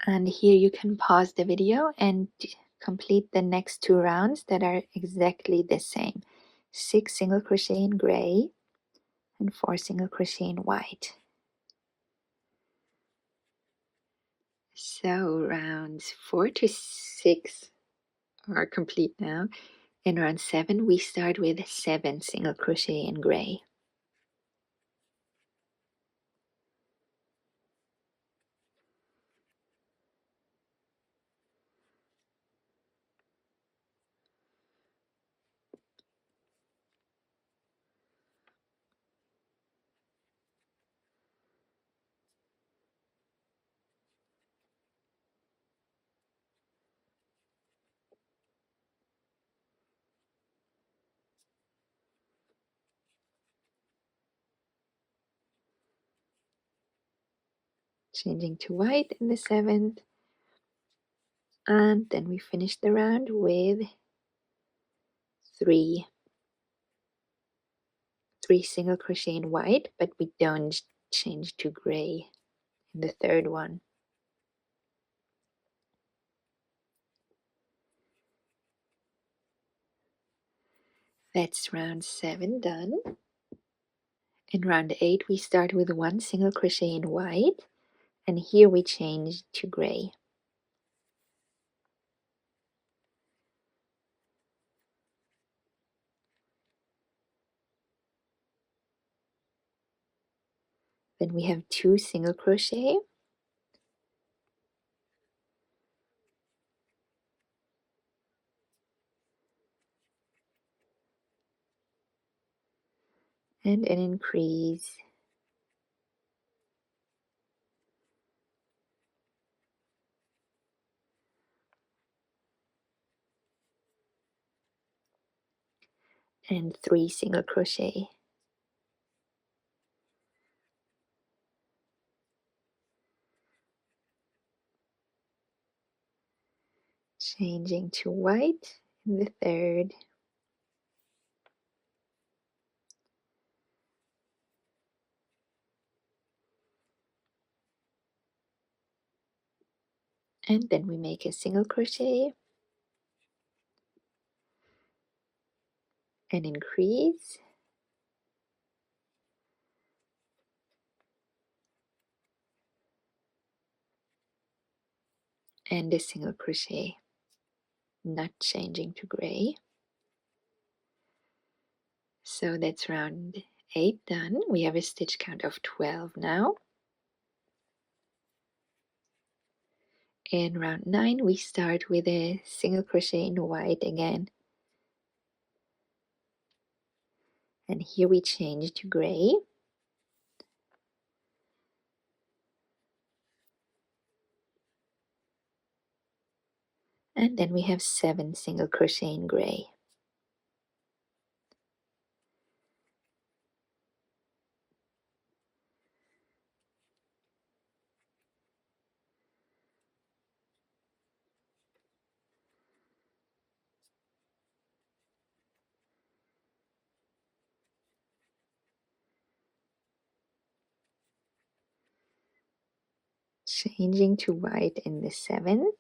And here you can pause the video and complete the next 2 rounds that are exactly the same. 6 single crochet in gray and 4 single crochet in white. So rounds 4 to 6 are complete now. In round 7 we start with 7 single crochet in gray. changing to white in the 7th, and then we finish the round with three single crochet in white, but we don't change to gray in the 3rd one. That's round 7 done. In round 8 we start with 1 single crochet in white, and here we change to gray. Then we have 2 single crochet, and an increase, and 3 single crochet. Changing to white in the 3rd, and then we make a single crochet, an increase, and a single crochet, not changing to gray. So that's round 8 done. We have a stitch count of 12 now. In round 9 we start with a single crochet in white again, and here we change to gray, and then we have 7 single crochet in gray. Changing to white in the 7th,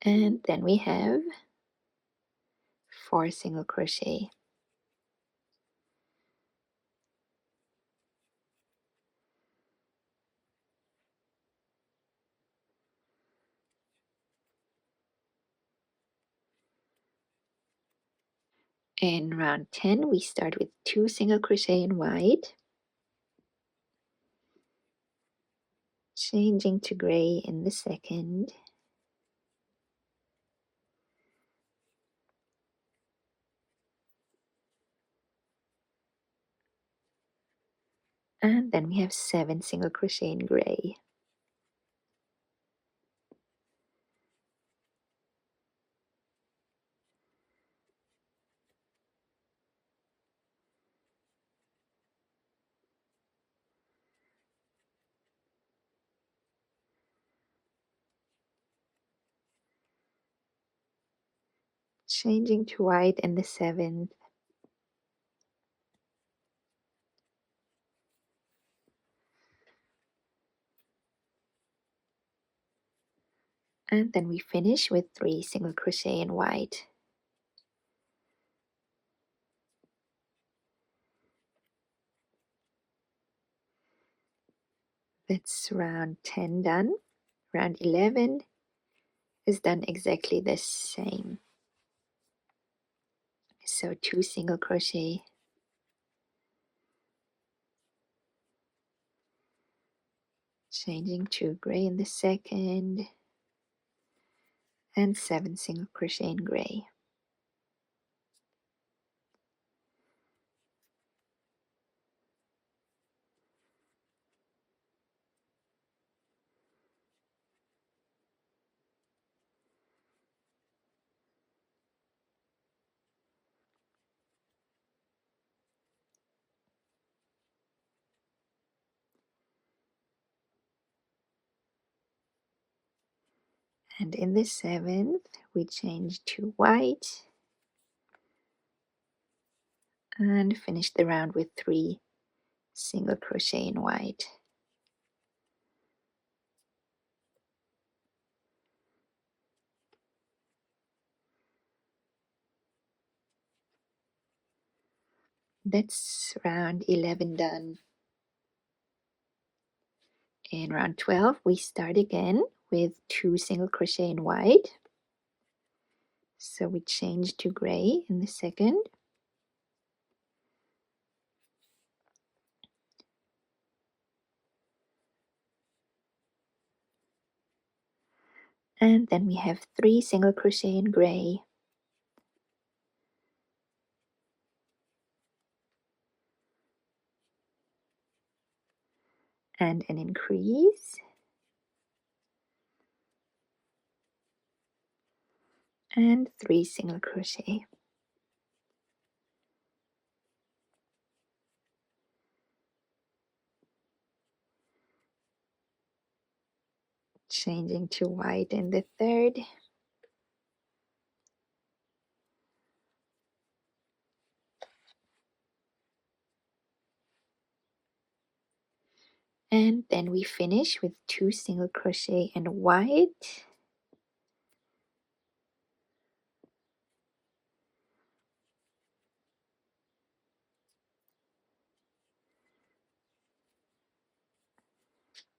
and then we have 4 single crochet, in round 10 we start with 2 single crochet in white, changing to gray in the 2nd, and then we have 7 single crochet in gray. Changing to white in the 7th, and then we finish with 3 single crochet in white. That's round 10 done. Round 11 is done exactly the same. So 2 single crochet, changing to gray in the 2nd, and 7 single crochet in gray. And in the 7th we change to white and finish the round with 3 single crochet in white. That's round 11 done. In round 12 we start again with 2 single crochet in white. So we change to gray in the 2nd. And then we have 3 single crochet in gray. And an increase. And 3 single crochet. Changing to white in the 3rd. And then we finish with 2 single crochet in white.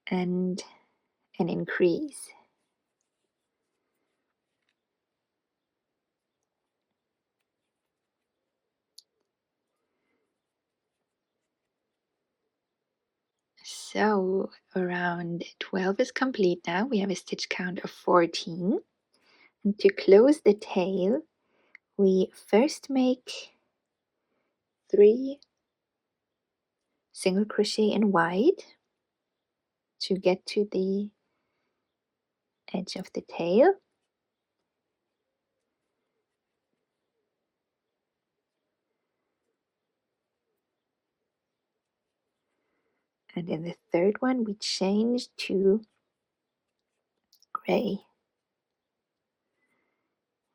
And an increase. So around 12 is complete now. We have a stitch count of 14. And to close the tail, we first make 3 single crochet in white to get to the edge of the tail. And in the 3rd one, we change to gray.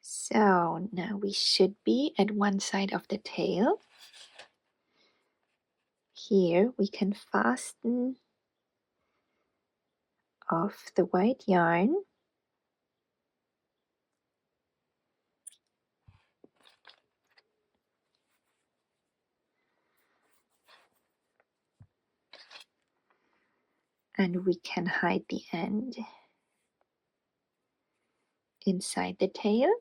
So now we should be at one side of the tail. Here we can fasten off the white yarn. And we can hide the end inside the tail.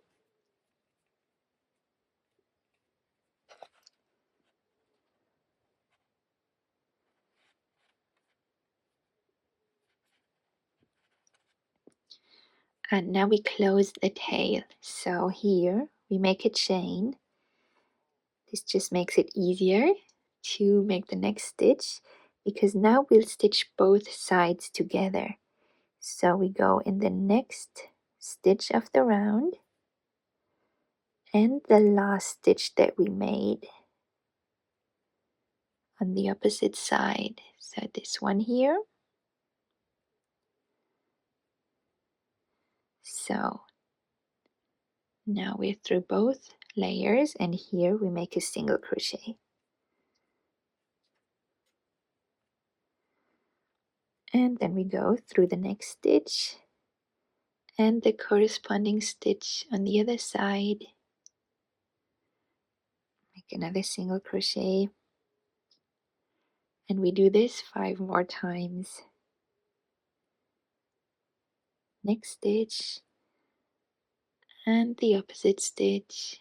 And now we close the tail. So here we make a chain. This just makes it easier to make the next stitch, because now we'll stitch both sides together. So we go in the next stitch of the round and the last stitch that we made on the opposite side. So this one here. So now we're through both layers, and here we make a single crochet. And then we go through the next stitch and the corresponding stitch on the other side. Make another single crochet. And we do this 5 more times. Next stitch and the opposite stitch.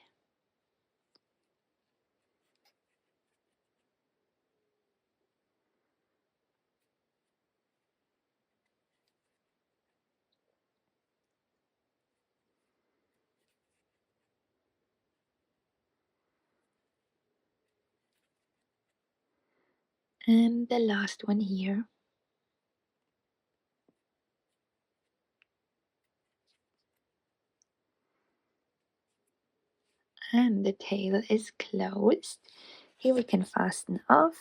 And the last one here. And the tail is closed. Here we can fasten off.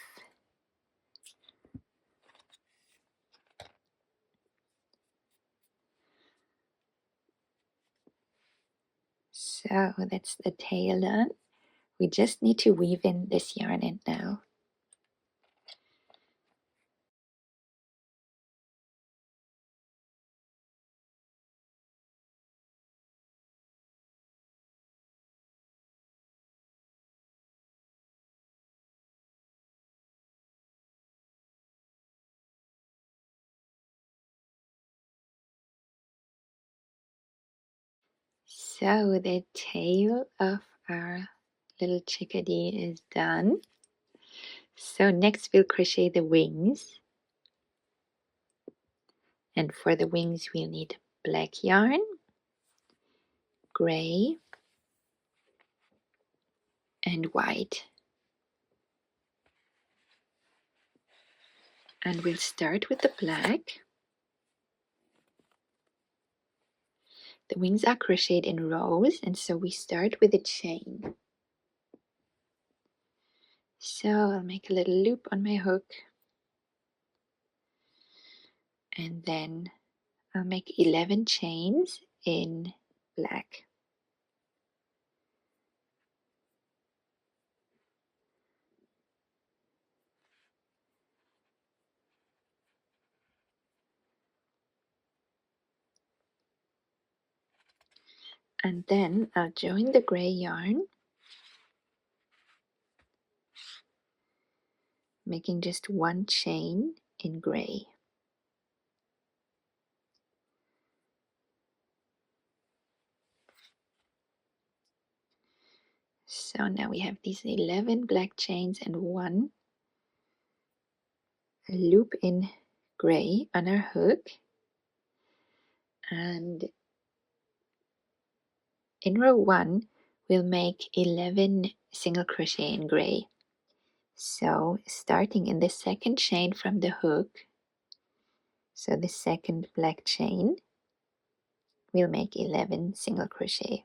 So that's the tail done. We just need to weave in this yarn in now. So the tail of our little chickadee is done. So next we'll crochet the wings. And for the wings we'll need black yarn, gray, and white. And we'll start with the black. The wings are crocheted in rows, and so we start with a chain. So I'll make a little loop on my hook, and then I'll make 11 chains in black. And then I'll join the gray yarn, making just one chain in gray. So now we have these 11 black chains and one loop in gray on our hook. And in row 1 we'll make 11 single crochet in gray. So starting in the second chain from the hook, so the second black chain, we'll make 11 single crochet.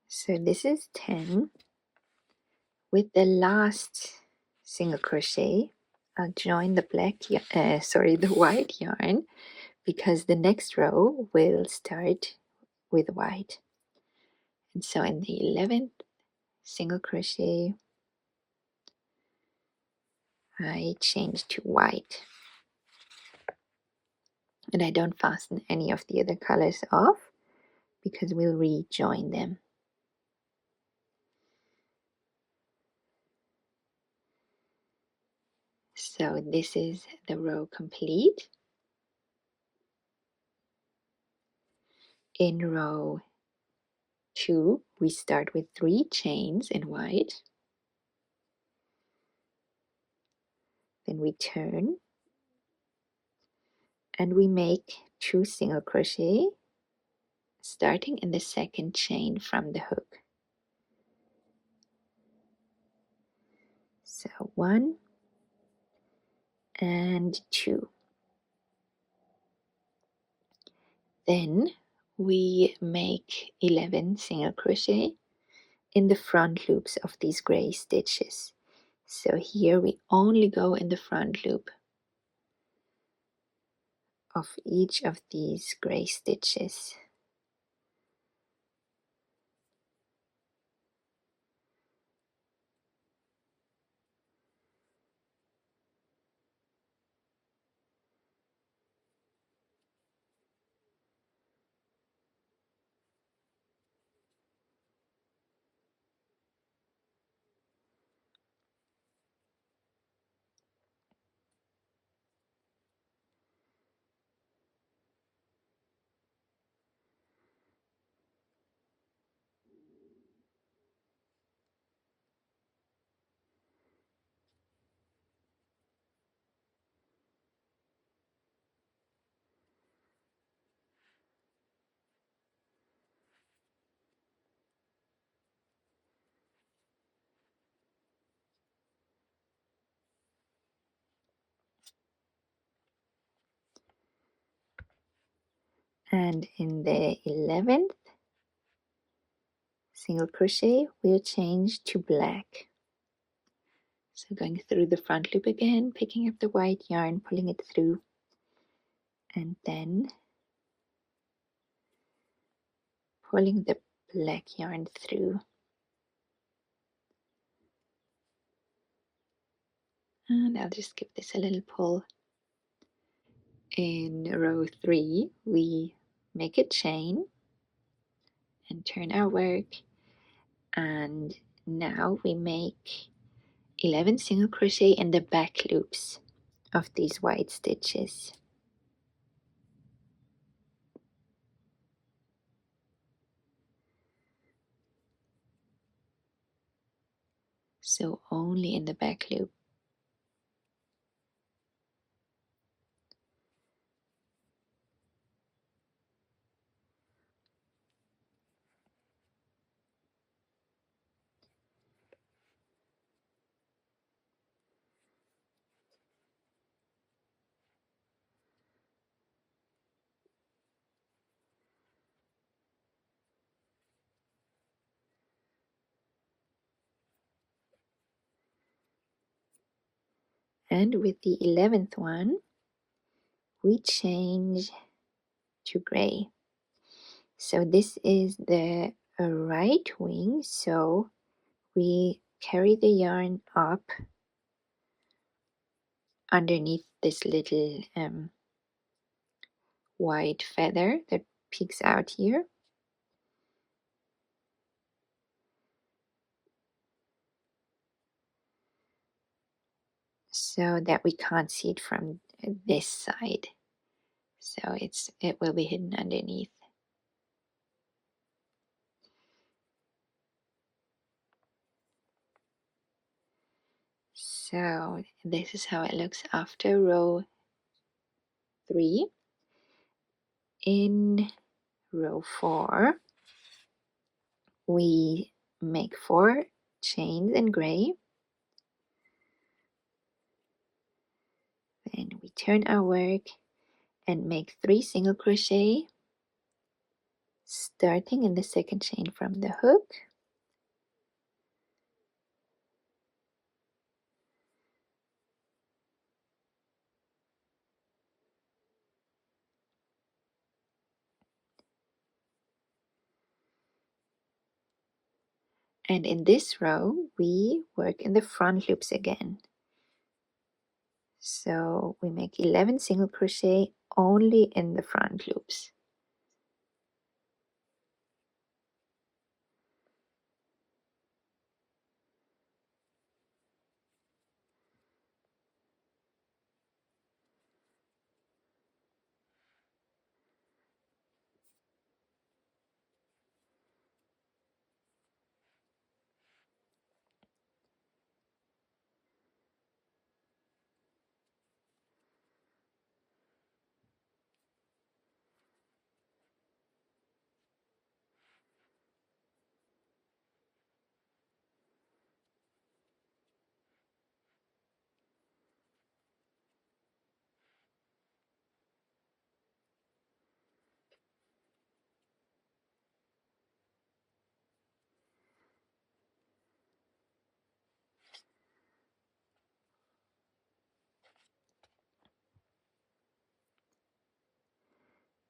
So this is 10. With the last single crochet, I'll join the the white yarn, because the next row will start with white. And so in the 11th single crochet, I change to white. And I don't fasten any of the other colors off, because we'll rejoin them. So this is the row complete. In row 2 we start with 3 chains in white, then we turn and we make 2 single crochet starting in the second chain from the hook. So 1 and 2. Then we make 11 single crochet in the front loops of these gray stitches. So here we only go in the front loop of each of these gray stitches. And in the 11th single crochet, we'll change to black. So going through the front loop again, picking up the white yarn, pulling it through, and then pulling the black yarn through. And I'll just give this a little pull. In row 3, we make a chain and turn our work, and now we make 11 single crochet in the back loops of these white stitches. So only in the back loop. And with the 11th one, we change to gray. So this is the right wing, so we carry the yarn up underneath this little white feather that peeks out here. So that we can't see it from this side. So it will be hidden underneath. So this is how it looks after row 3. In row 4, we make 4 chains in gray. Then we turn our work and make 3 single crochet, starting in the second chain from the hook. And in this row, we work in the front loops again. So we make 11 single crochet only in the front loops.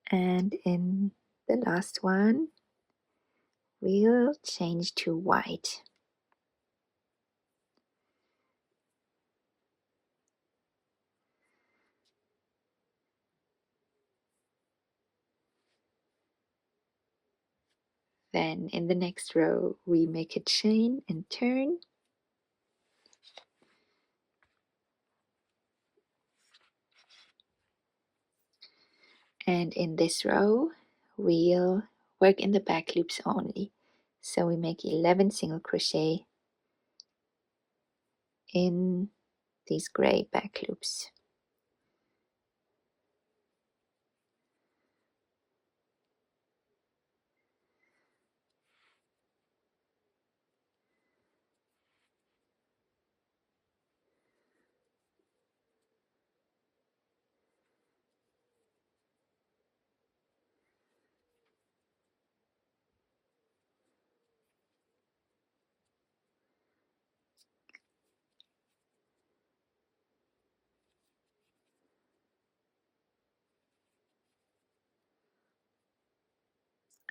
And in the last one, we'll change to white. Then in the next row, we make a chain and turn. And in this row, we'll work in the back loops only. So we make 11 single crochet in these gray back loops.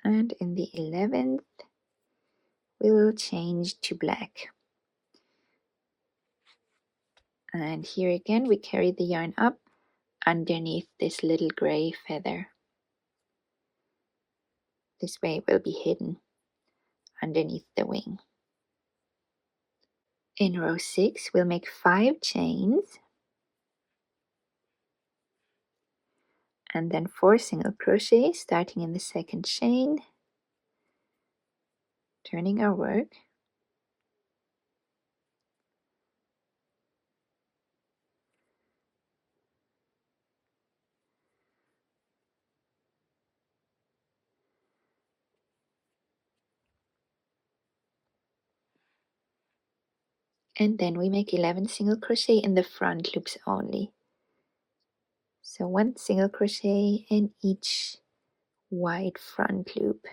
And in the 11th, we'll change to black. And here again, we carry the yarn up underneath this little gray feather. This way it will be hidden underneath the wing. In row 6, we'll make 5 chains and then 4 single crochet, starting in the 2nd chain, turning our work. And then we make 11 single crochet in the front loops only. So 1 single crochet in each wide front loop.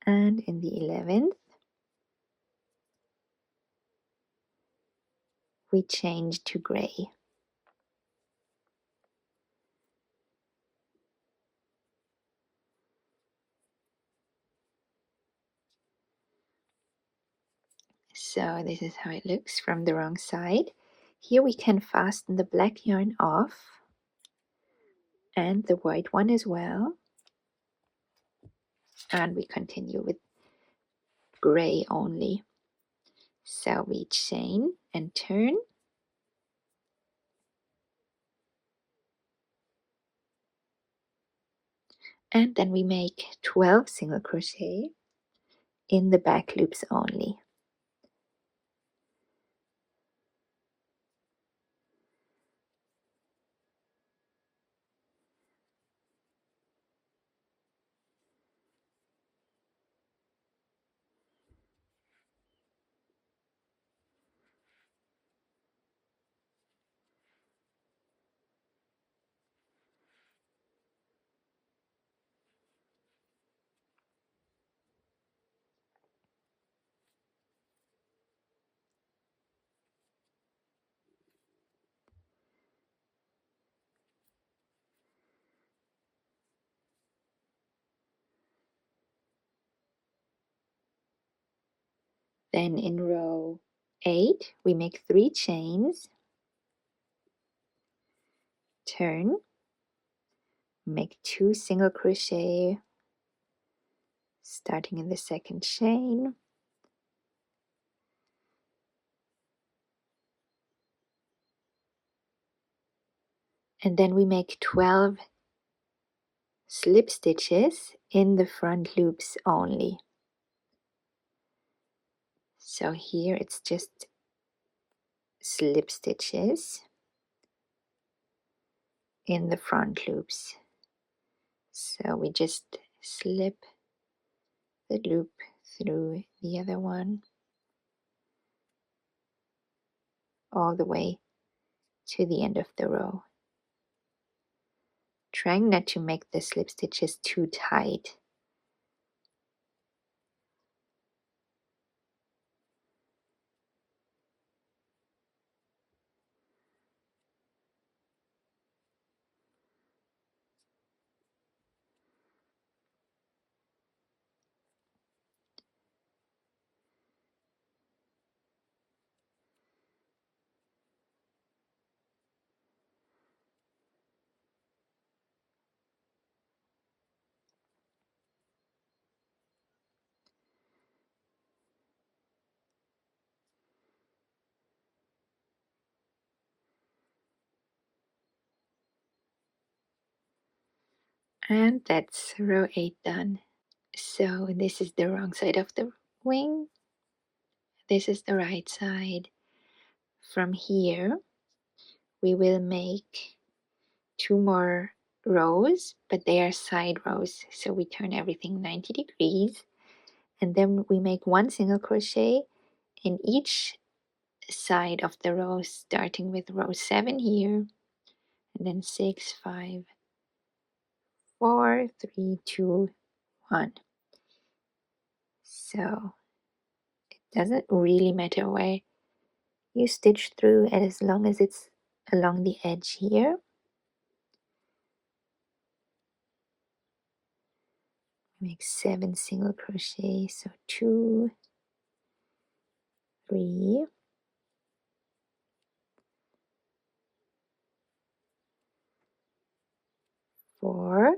And in the 11th, we change to gray. So this is how it looks from the wrong side. Here we can fasten the black yarn off and the white one as well. And we continue with gray only. So we chain and turn. And then we make 12 single crochet in the back loops only. Then in row 8, we make 3 chains, turn, make 2 single crochet, starting in the 2nd chain, and then we make 12 slip stitches in the front loops only. So here it's just slip stitches in the front loops. So we just slip the loop through the other one all the way to the end of the row. Trying not to make the slip stitches too tight. And that's row 8 done. So this is the wrong side of the wing. This is the right side. From here, we will make 2 more rows, but they are side rows. So we turn everything 90 degrees, and then we make 1 single crochet in each side of the row, starting with row 7 here, and then 6, 5, 4, 3, 2, 1. So it doesn't really matter where you stitch through, and as long as it's along the edge here. Make 7 single crochet, so 2, 3, 4,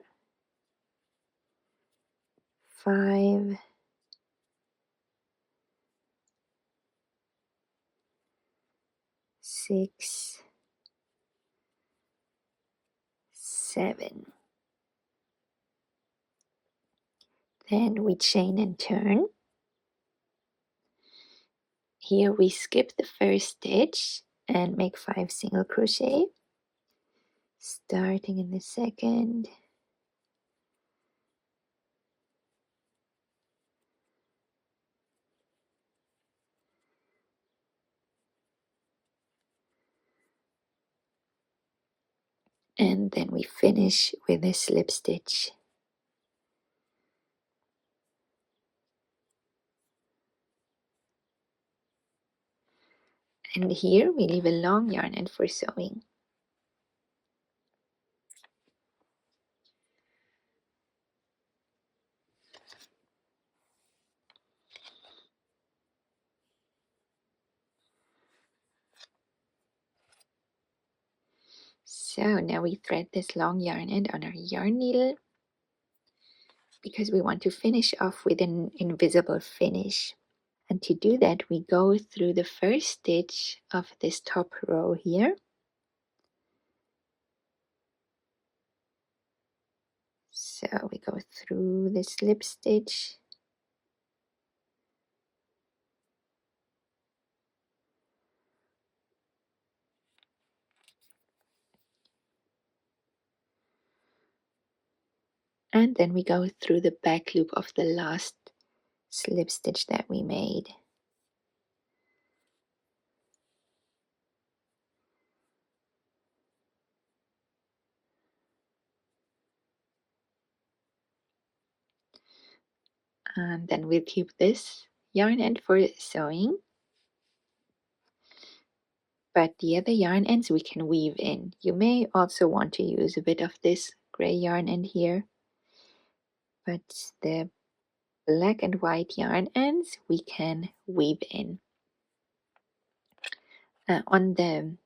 5, 6, 7. Then we chain and turn. Here we skip the first stitch and make 5 single crochet, starting in the second, and then we finish with a slip stitch. And here we leave a long yarn end for sewing. So now we thread this long yarn end on our yarn needle because we want to finish off with an invisible finish. And to do that, we go through the first stitch of this top row here. So we go through the slip stitch, and then we go through the back loop of the last slip stitch that we made. And then we'll keep this yarn end for sewing, but the other yarn ends we can weave in. You may also want to use a bit of this gray yarn end here, but the black and white yarn ends we can weave in on the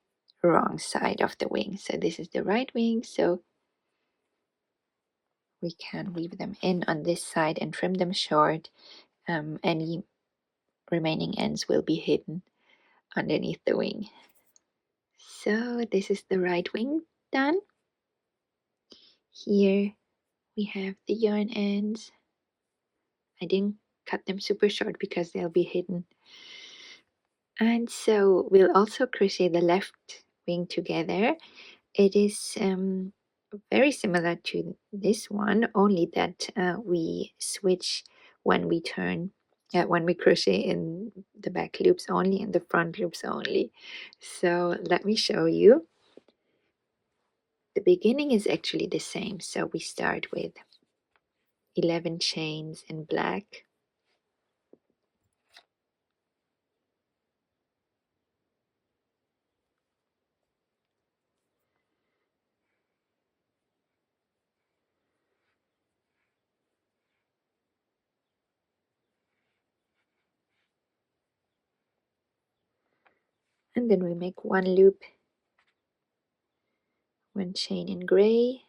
wrong side of the wing. So this is the right wing, so we can weave them in on this side and trim them short. Any remaining ends will be hidden underneath the wing. So this is the right wing done. Here we have the yarn ends. I didn't cut them super short because they'll be hidden. And so we'll also crochet the left wing together. It is very similar to this one, only that we switch when we turn, when we crochet in the back loops only and the front loops only. So let me show you. The beginning is actually the same. So we start with 11 chains in black. And then we make one loop, one chain in gray,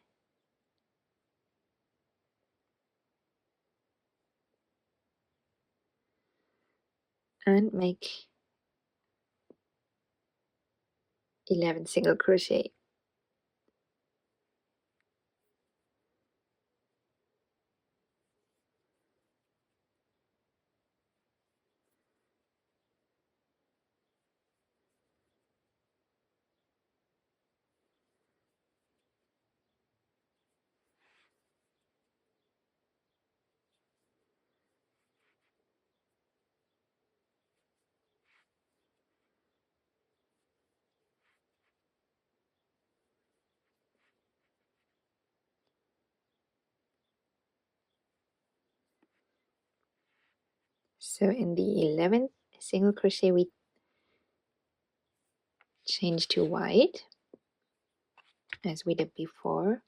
and make 11 single crochet. So in the 11th single crochet we change to white as we did before.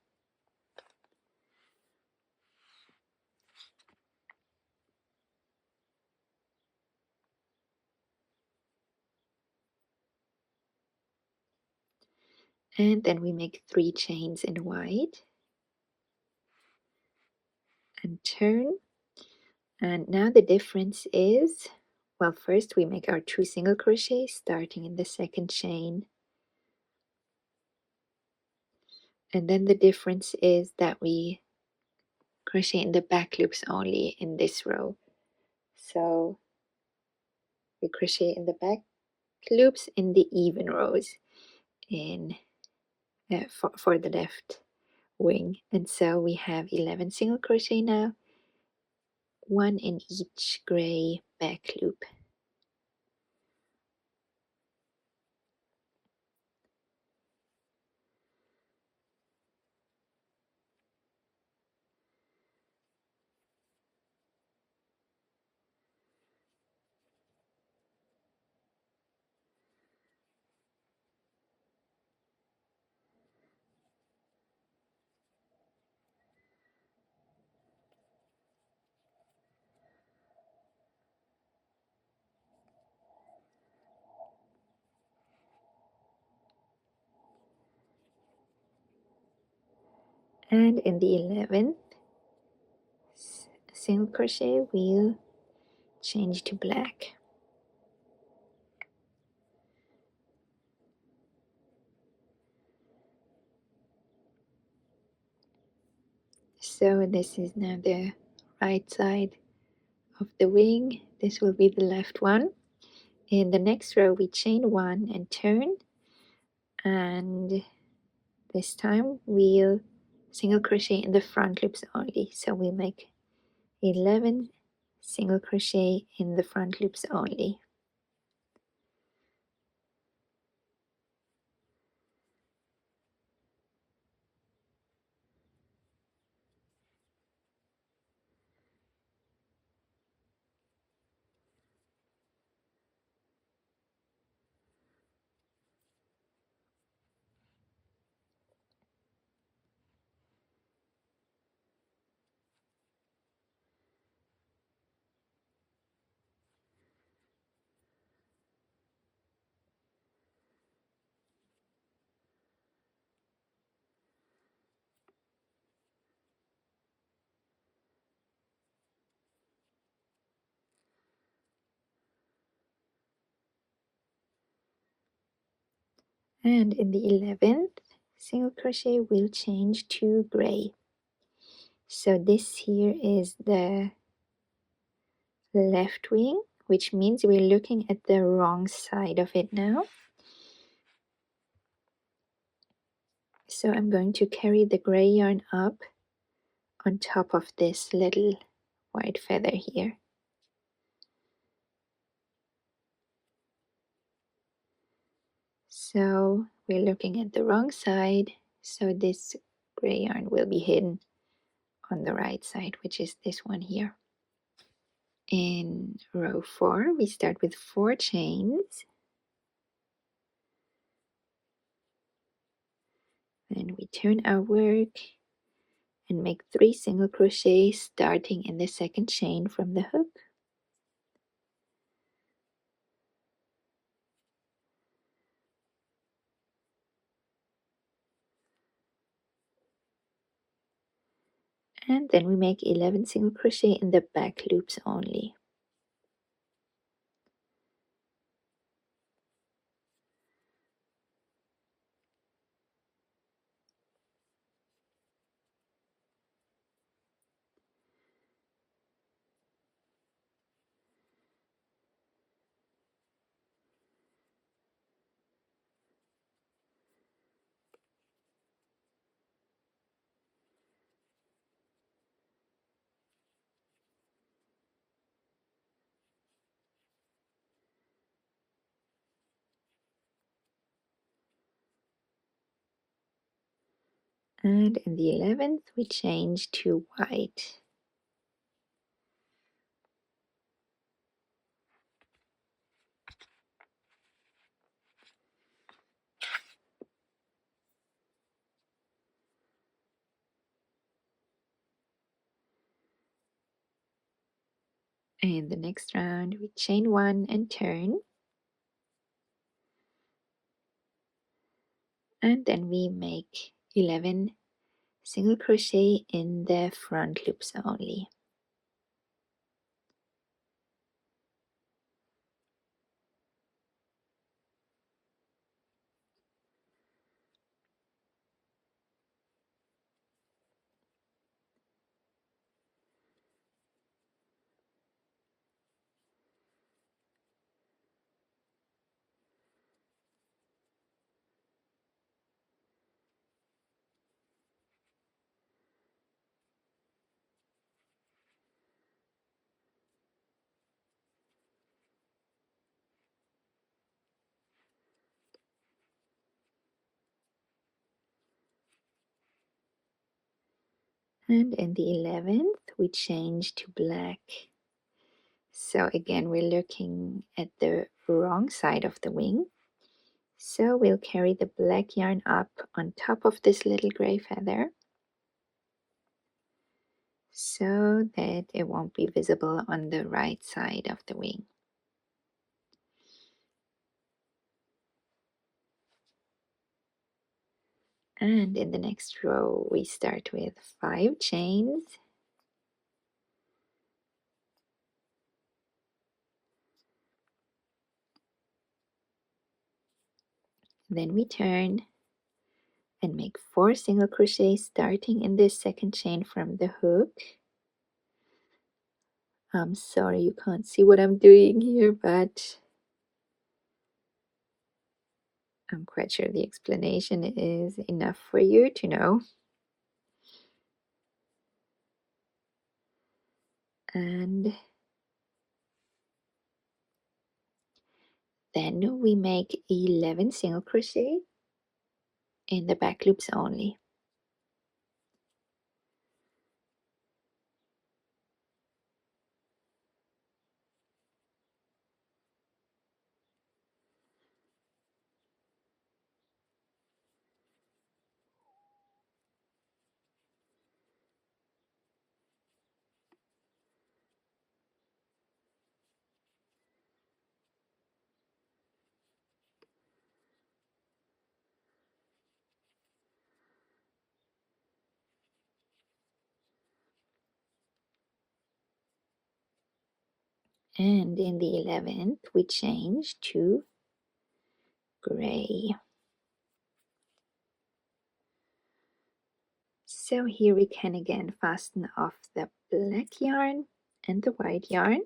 And then we make 3 chains in white and turn. And now the difference is, well, first we make our 2 single crochets starting in the 2nd chain. And then the difference is that we crochet in the back loops only in this row. So we crochet in the back loops in the even rows in for the left wing. And so we have 11 single crochet now, 1 in each gray back loop. And in the 11th single crochet we'll change to black. So this is now the right side of the wing. This will be the left one. In the next row we chain 1 and turn, and this time we'll single crochet in the front loops only. So we make 11 single crochet in the front loops only. And in the 11th single crochet we'll change to gray. So this here is the left wing, which means we're looking at the wrong side of it now. So I'm going to carry the gray yarn up on top of this little white feather here. So we're looking at the wrong side, so this gray yarn will be hidden on the right side, which is this one here. In row 4 we start with 4 chains, then we turn our work and make 3 single crochets starting in the 2nd chain from the hook. And then we make 11 single crochet in the back loops only. And in the 11th we change to white. In the next round, we chain 1 and turn, and then we make 11 single crochet in the front loops only. And in the 11th, we change to black. So again, we're looking at the wrong side of the wing. So we'll carry the black yarn up on top of this little gray feather so that it won't be visible on the right side of the wing. And in the next row, we start with 5 chains. Then we turn and make 4 single crochets starting in this second chain from the hook. I'm sorry you can't see what I'm doing here, but I'm quite sure the explanation is enough for you to know. And then we make 11 single crochet in the back loops only. And in the 11th, we change to gray. So here we can again fasten off the black yarn and the white yarn.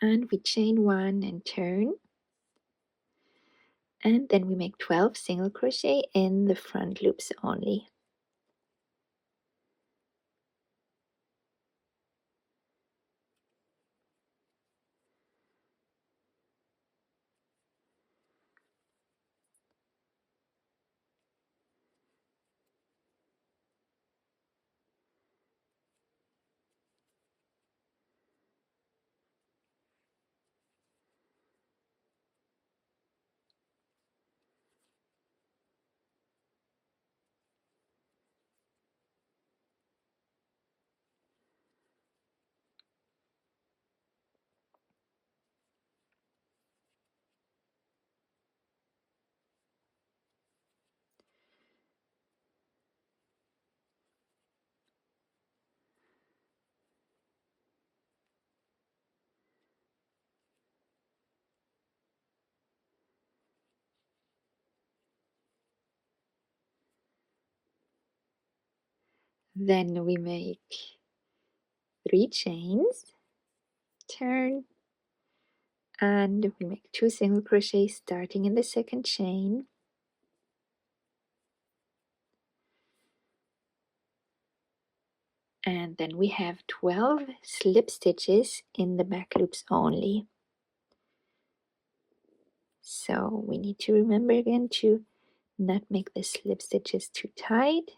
And we chain 1 and turn. And then we make 12 single crochet in the front loops only. Then we make 3 chains, turn, and we make 2 single crochets starting in the second chain. And then we have 12 slip stitches in the back loops only. So we need to remember again to not make the slip stitches too tight.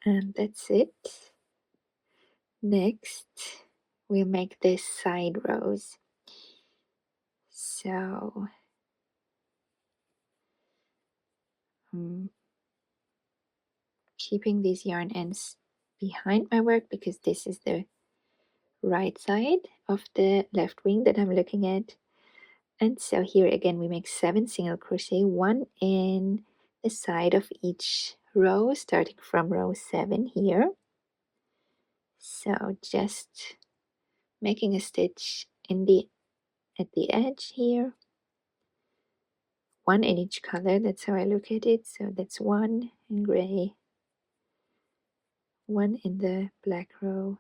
And that's it. Next, we'll make this side rows. So I'm keeping these yarn ends behind my work because this is the right side of the left wing that I'm looking at. And so here again we make 7 single crochet, 1 in the side of each row, starting from row 7 here. So just making a stitch in the at the edge here, 1 in each color, that's how I look at it. So that's 1 in gray, 1 in the black row,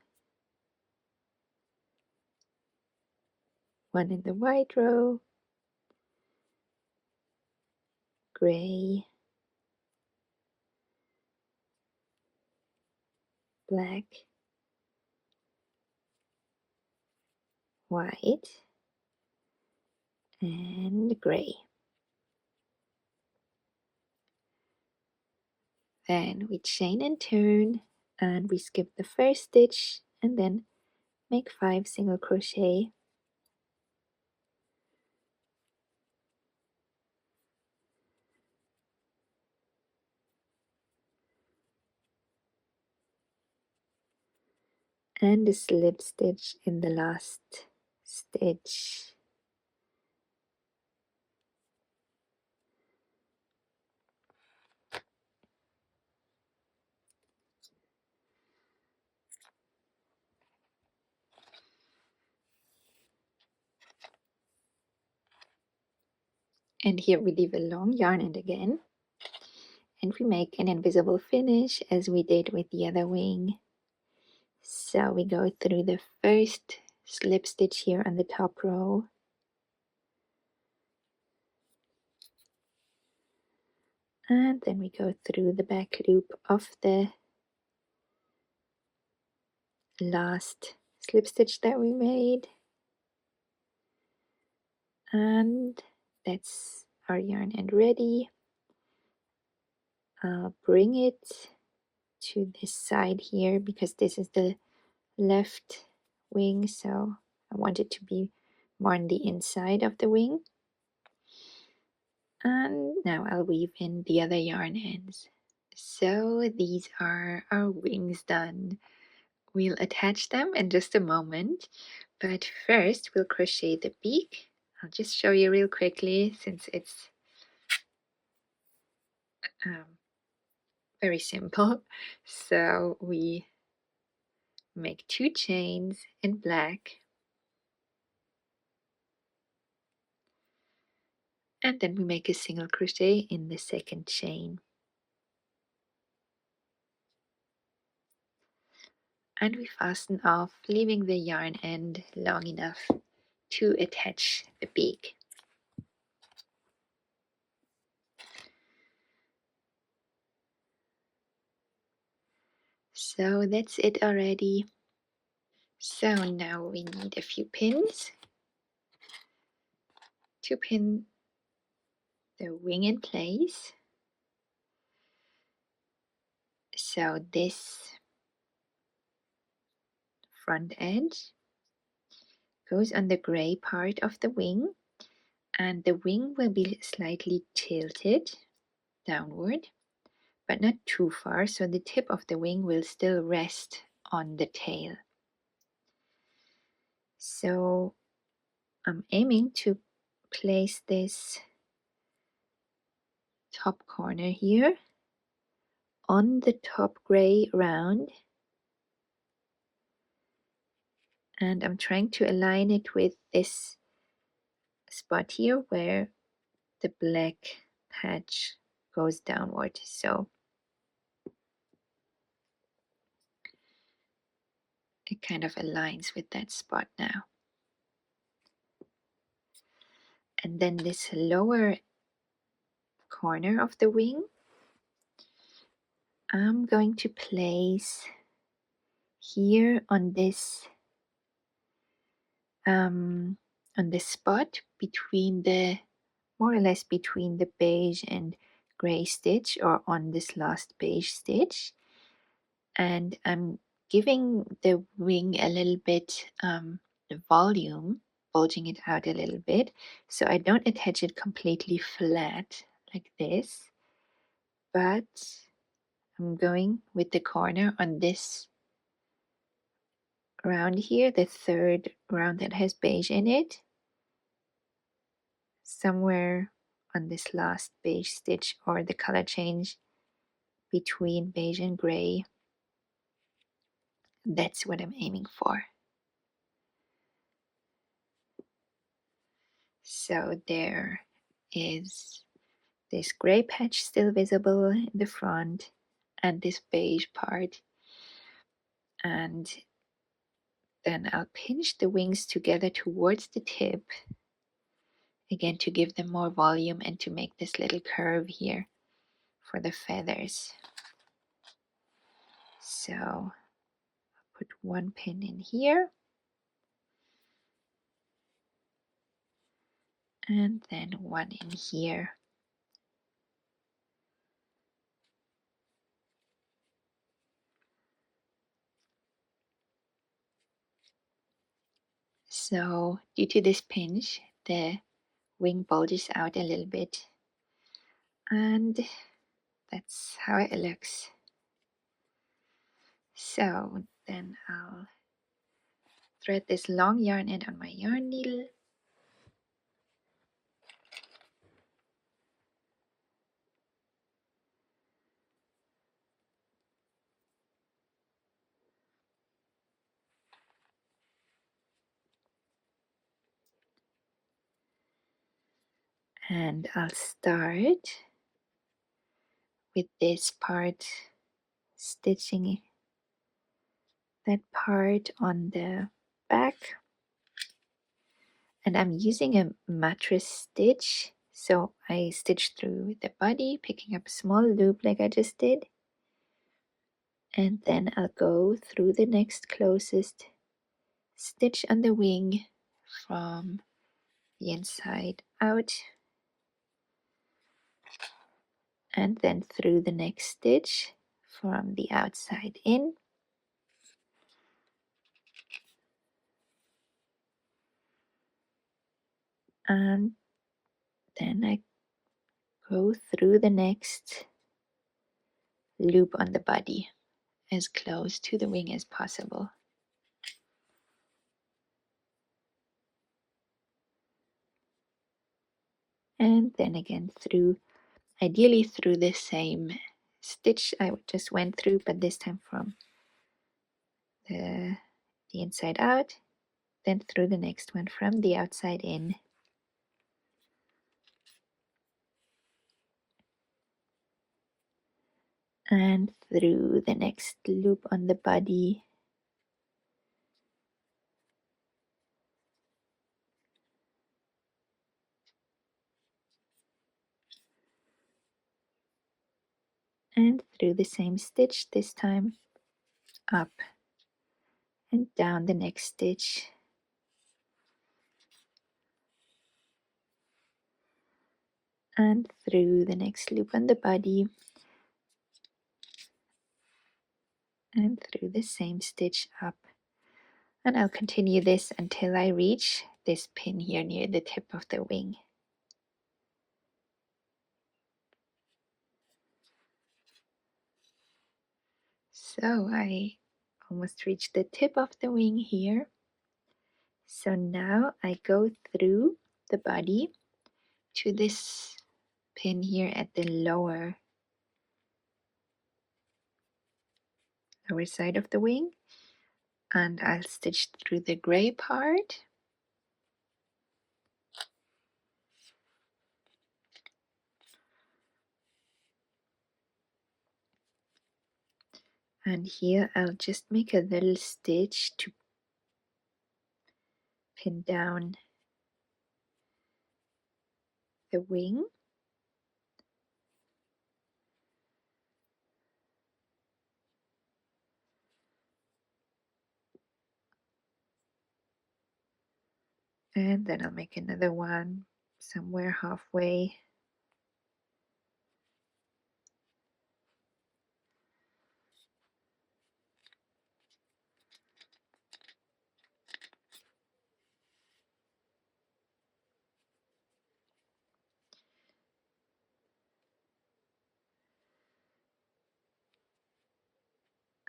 1 in the white row, gray, black, white, and gray. Then we chain and turn, and we skip the first stitch and then make 5 single crochet. And a slip stitch in the last stitch. And here we leave a long yarn end again, and we make an invisible finish as we did with the other wing. So we go through the first slip stitch here on the top row, and then we go through the back loop of the last slip stitch that we made, and that's our yarn end ready. I'll bring it to this side here because this is the left wing, so I want it to be more on the inside of the wing. And now I'll weave in the other yarn ends. So these are our wings done. We'll attach them in just a moment, but first we'll crochet the beak. I'll just show you real quickly since it's very simple. So we make 2 chains in black, and then we make a single crochet in the second chain, and we fasten off, leaving the yarn end long enough to attach the beak. So that's it already. So now we need a few pins to pin the wing in place. So this front edge goes on the gray part of the wing, and the wing will be slightly tilted downward, but not too far, so the tip of the wing will still rest on the tail. So I'm aiming to place this top corner here on the top gray round, and I'm trying to align it with this spot here where the black patch goes downward. So it kind of aligns with that spot now. And then this lower corner of the wing, I'm going to place here on this spot between the, more or less between the beige and gray stitch, or on this last beige stitch. and I'm giving the wing a little bit volume, bulging it out a little bit, so I don't attach it completely flat like this, but I'm going with the corner on this round here, the third round that has beige in it, somewhere on this last beige stitch, or the color change between beige and gray. That's what I'm aiming for. So there is this gray patch still visible in the front and this beige part, and then I'll pinch the wings together towards the tip again to give them more volume and to make this little curve here for the feathers. So I'll put one pin in here and then one in here. So due to this pinch, the wing bulges out a little bit, and that's how it looks. So then I'll thread this long yarn end on my yarn needle, and I'll start with this part, stitching that part on the back, and I'm using a mattress stitch, so I stitch through the body, picking up a small loop like I just did, and then I'll go through the next closest stitch on the wing from the inside out, and then through the next stitch from the outside in, and then I go through the next loop on the body as close to the wing as possible. And then again through, ideally through the same stitch I just went through, but this time from the inside out, then through the next one from the outside in. And through the next loop on the body, and through the same stitch, this time up and down the next stitch, and through the next loop on the body, and through the same stitch up. And I'll continue this until I reach this pin here near the tip of the wing. So I almost reached the tip of the wing here. So now I go through the body to this pin here at the lower side of the wing, and I'll stitch through the gray part, and here I'll just make a little stitch to pin down the wing, and then I'll make another one somewhere halfway.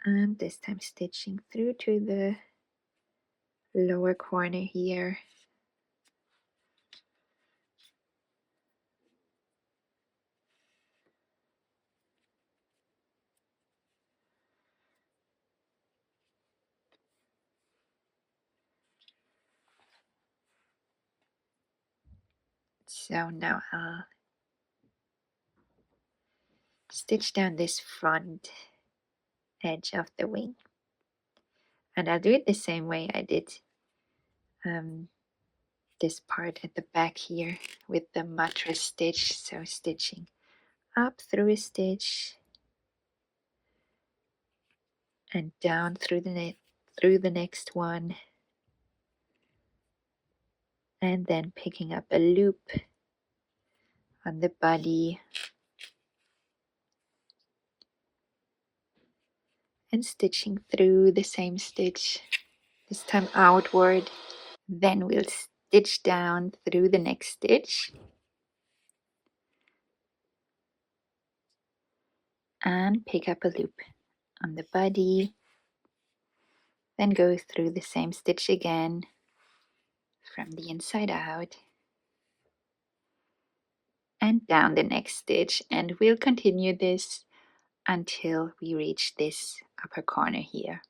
And this time stitching through to the lower corner here. So now I'll stitch down this front edge of the wing, and I'll do it the same way I did this part at the back here with the mattress stitch. So stitching up through a stitch and down through the next one, and then picking up a loop on the body and stitching through the same stitch, this time outward. Then we'll stitch down through the next stitch and pick up a loop on the body, then go through the same stitch again from the inside out and down the next stitch, and we'll continue this until we reach this upper corner here.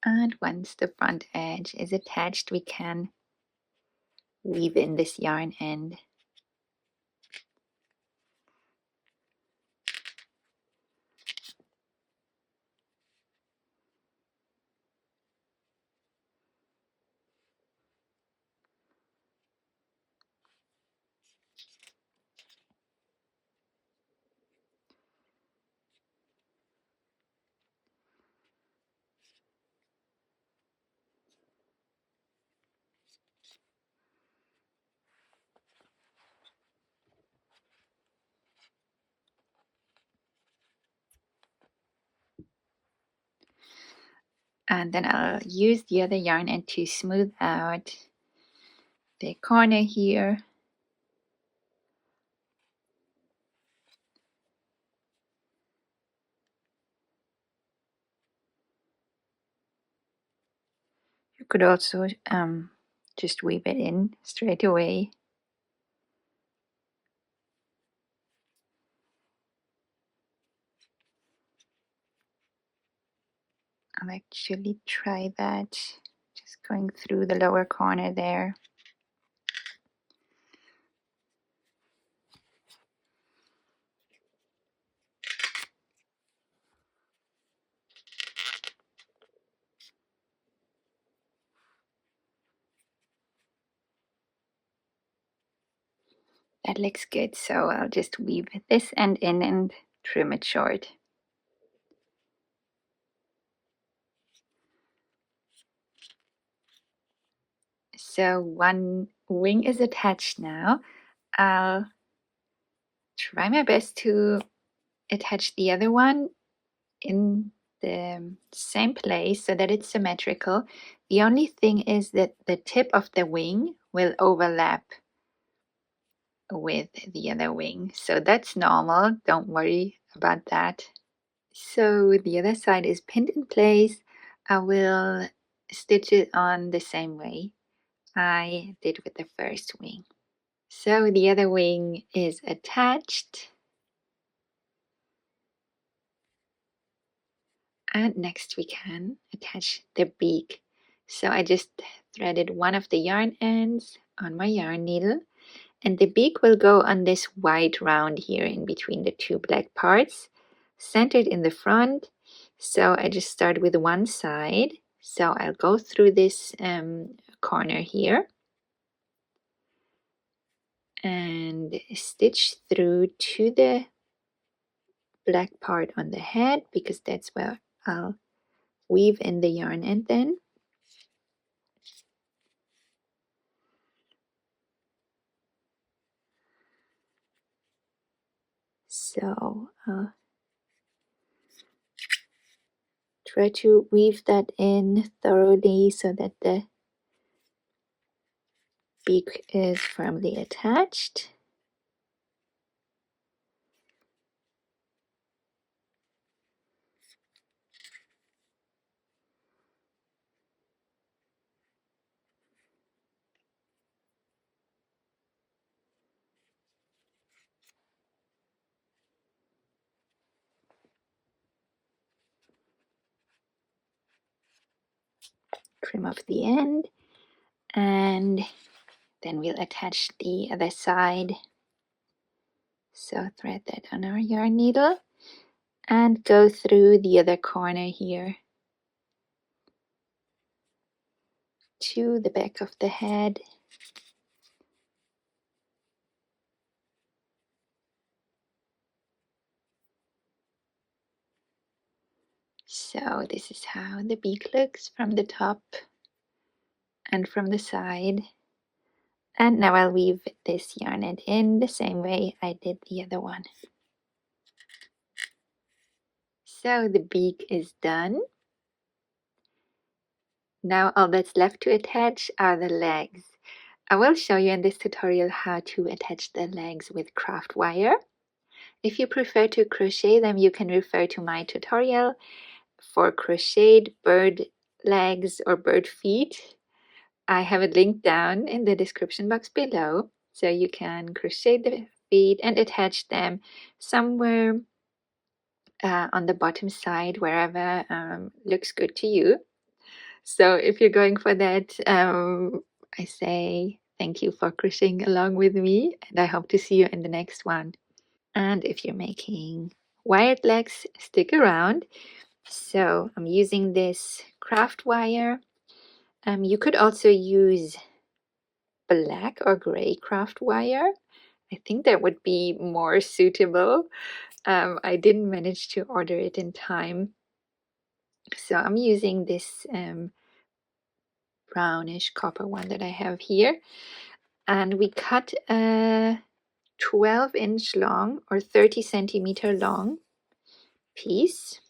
And once the front edge is attached, we can weave in this yarn end. And then I'll use the other yarn end to smooth out the corner here. You could also just weave it in straight away. I'll actually try that, just going through the lower corner there. That looks good, so I'll just weave this end in and trim it short. So one wing is attached now. I'll try my best to attach the other one in the same place so that it's symmetrical. The only thing is that the tip of the wing will overlap with the other wing, so that's normal, don't worry about that. So the other side is pinned in place. I will stitch it on the same way I did with the first wing. So the other wing is attached, and next we can attach the beak. So I just threaded one of the yarn ends on my yarn needle, and the beak will go on this white round here in between the two black parts, centered in the front. So I just start with one side. So I'll go through this corner here and stitch through to the black part on the head, because that's where I'll weave in the yarn end then. So I'll Try to weave that in thoroughly so that the beak is firmly attached. Trim off the end, and then we'll attach the other side. So thread that on our yarn needle and go through the other corner here to the back of the head. So this is how the beak looks from the top and from the side. And now I'll weave this yarn end in the same way I did the other one. So the beak is done. Now all that's left to attach are the legs. I will show you in this tutorial how to attach the legs with craft wire. If you prefer to crochet them, you can refer to my tutorial for crocheted bird legs or bird feet. I have it linked down in the description box below, so you can crochet the feet and attach them somewhere on the bottom side, wherever looks good to you. So if you're going for that, I say thank you for crocheting along with me, and I hope to see you in the next one. And if you're making wired legs, stick around. So I'm using this craft wire. You could also use black or gray craft wire. I think that would be more suitable. I didn't manage to order it in time. So I'm using this brownish copper one that I have here. And we cut a 12-inch long or 30 centimeter long piece.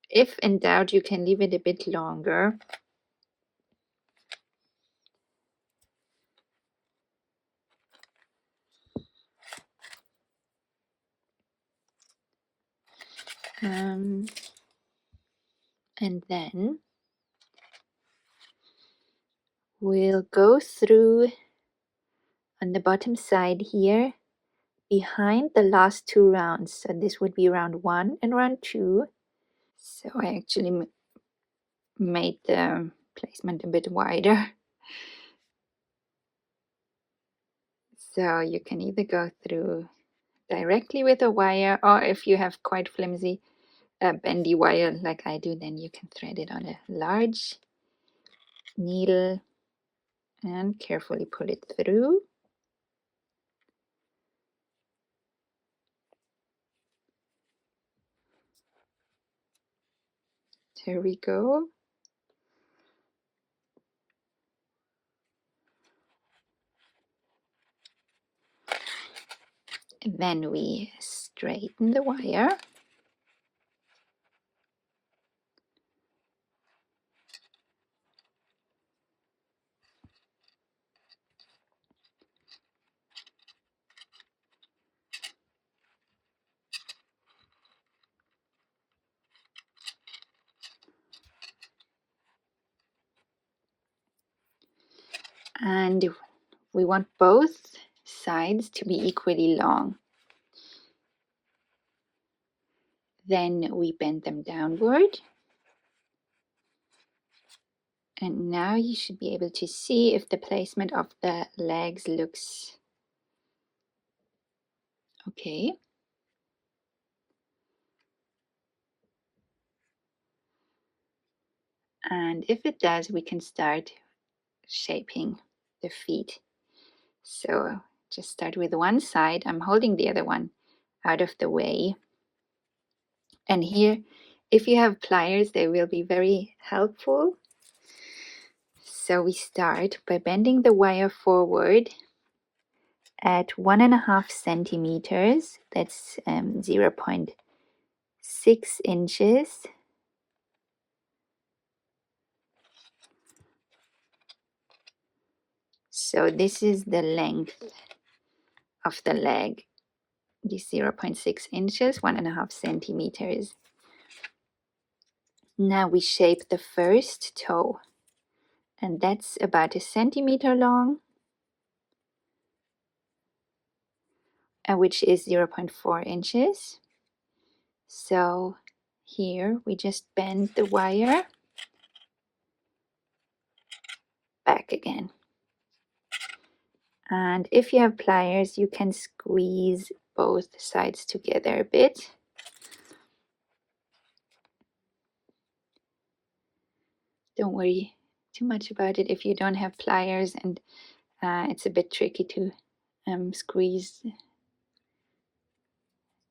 If in doubt, you can leave it a bit longer. And then we'll go through on the bottom side here behind the last two rounds. So this would be round 1 and round 2. So I actually made the placement a bit wider. So you can either go through directly with a wire, or if you have quite flimsy bendy wire like I do, then you can thread it on a large needle and carefully pull it through. There we go. And then we straighten the wire. And we want both sides to be equally long. Then we bend them downward. And now you should be able to see if the placement of the legs looks okay. And if it does, we can start shaping the feet. So just start with one side. I'm holding the other one out of the way. And here, if you have pliers, they will be very helpful. So we start by bending the wire forward at 1.5 centimeters. That's 0.6 6 inches. So this is the length of the leg, this 0.6 inches, 1.5 centimeters. Now we shape the first toe, and that's about 1 centimeter long, which is 0.4 inches. So here we just bend the wire back again. And if you have pliers, you can squeeze both sides together a bit. Don't worry too much about it if you don't have pliers, and it's a bit tricky to squeeze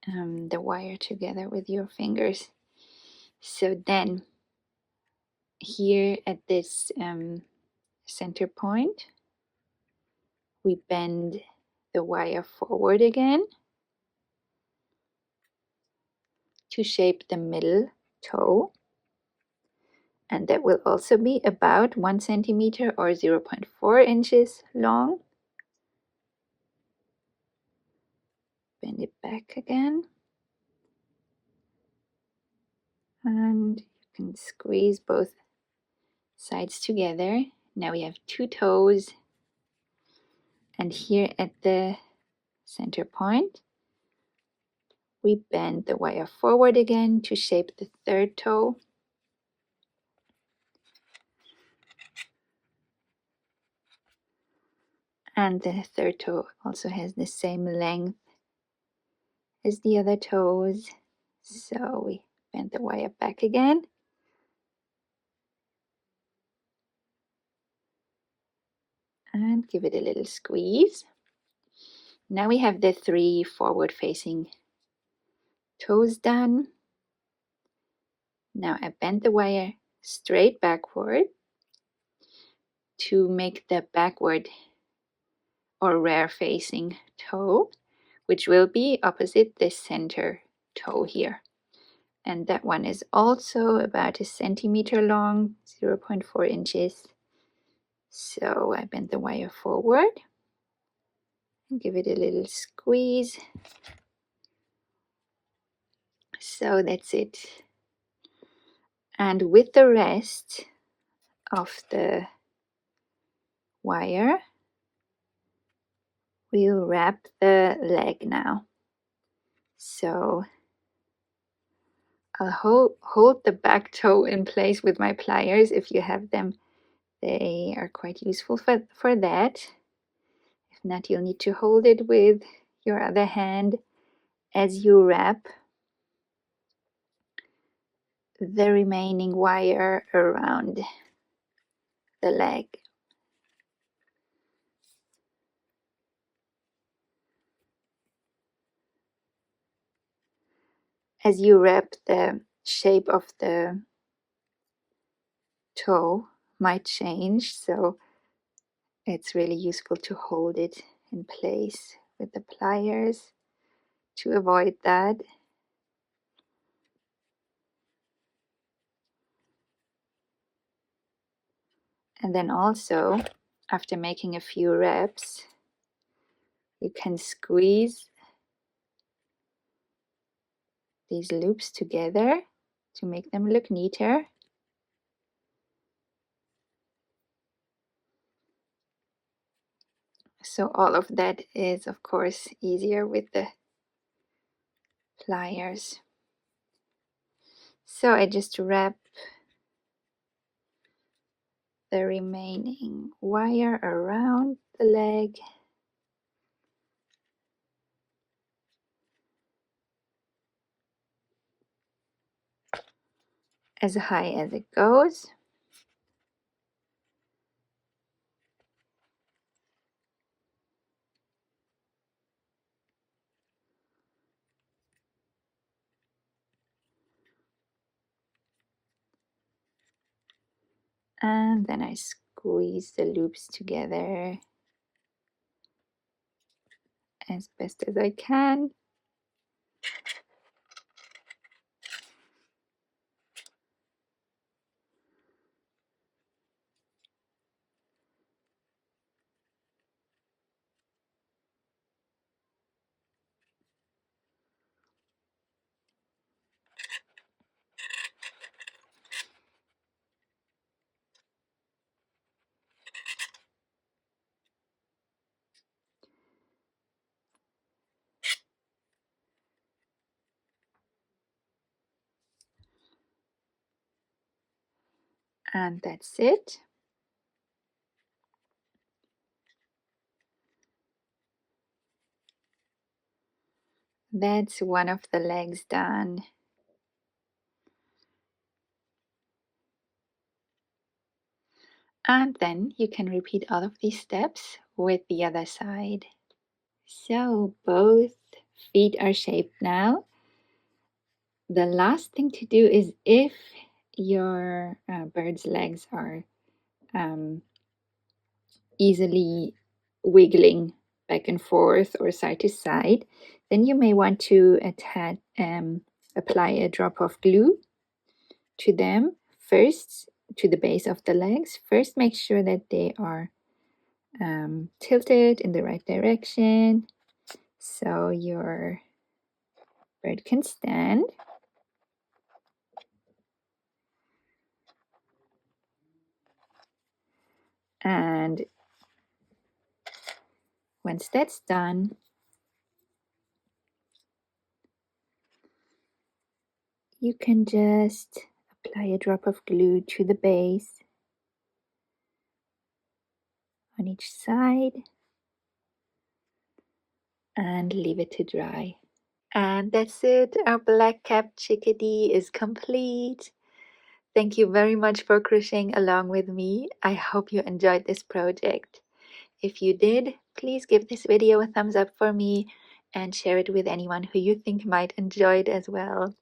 the wire together with your fingers. So then here at this center point, we bend the wire forward again to shape the middle toe, and that will also be about 1 centimeter or 0.4 inches long. Bend it back again, and you can squeeze both sides together. Now we have 2 toes, and here at the center point we bend the wire forward again to shape the third toe. And the third toe also has the same length as the other toes. So we bend the wire back again. And give it a little squeeze. Now we have the 3 forward-facing toes done. Now I bend the wire straight backward to make the backward or rear-facing toe, which will be opposite the center toe here. And that one is also about 1 centimeter long, 0.4 inches. So I bend the wire forward and give it a little squeeze. So that's it. And with the rest of the wire, we'll wrap the leg now. So I'll hold the back toe in place with my pliers. If you have them, they are quite useful for that. If not, you'll need to hold it with your other hand as you wrap the remaining wire around the leg. As you wrap, the shape of the toe might change, so it's really useful to hold it in place with the pliers to avoid that. And then also, after making a few wraps, you can squeeze these loops together to make them look neater. So all of that is, of course, easier with the pliers. So I just wrap the remaining wire around the leg. As high as it goes. And then I squeeze the loops together as best as I can. And that's it. That's one of the legs done. And then you can repeat all of these steps with the other side. So both feet are shaped now. The last thing to do is, if your bird's legs are easily wiggling back and forth or side to side, then you may want to apply a drop of glue to them first, to the base of the legs. First, make sure that they are tilted in the right direction so your bird can stand. And once that's done, you can just apply a drop of glue to the base on each side and leave it to dry. And that's it. Our black-capped chickadee is complete. Thank you very much for crocheting along with me. I hope you enjoyed this project. If you did, please give this video a thumbs up for me and share it with anyone who you think might enjoy it as well.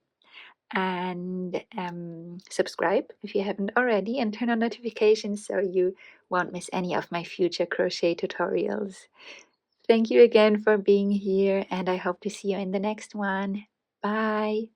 And subscribe if you haven't already, and turn on notifications so you won't miss any of my future crochet tutorials. Thank you again for being here, and I hope to see you in the next one. Bye!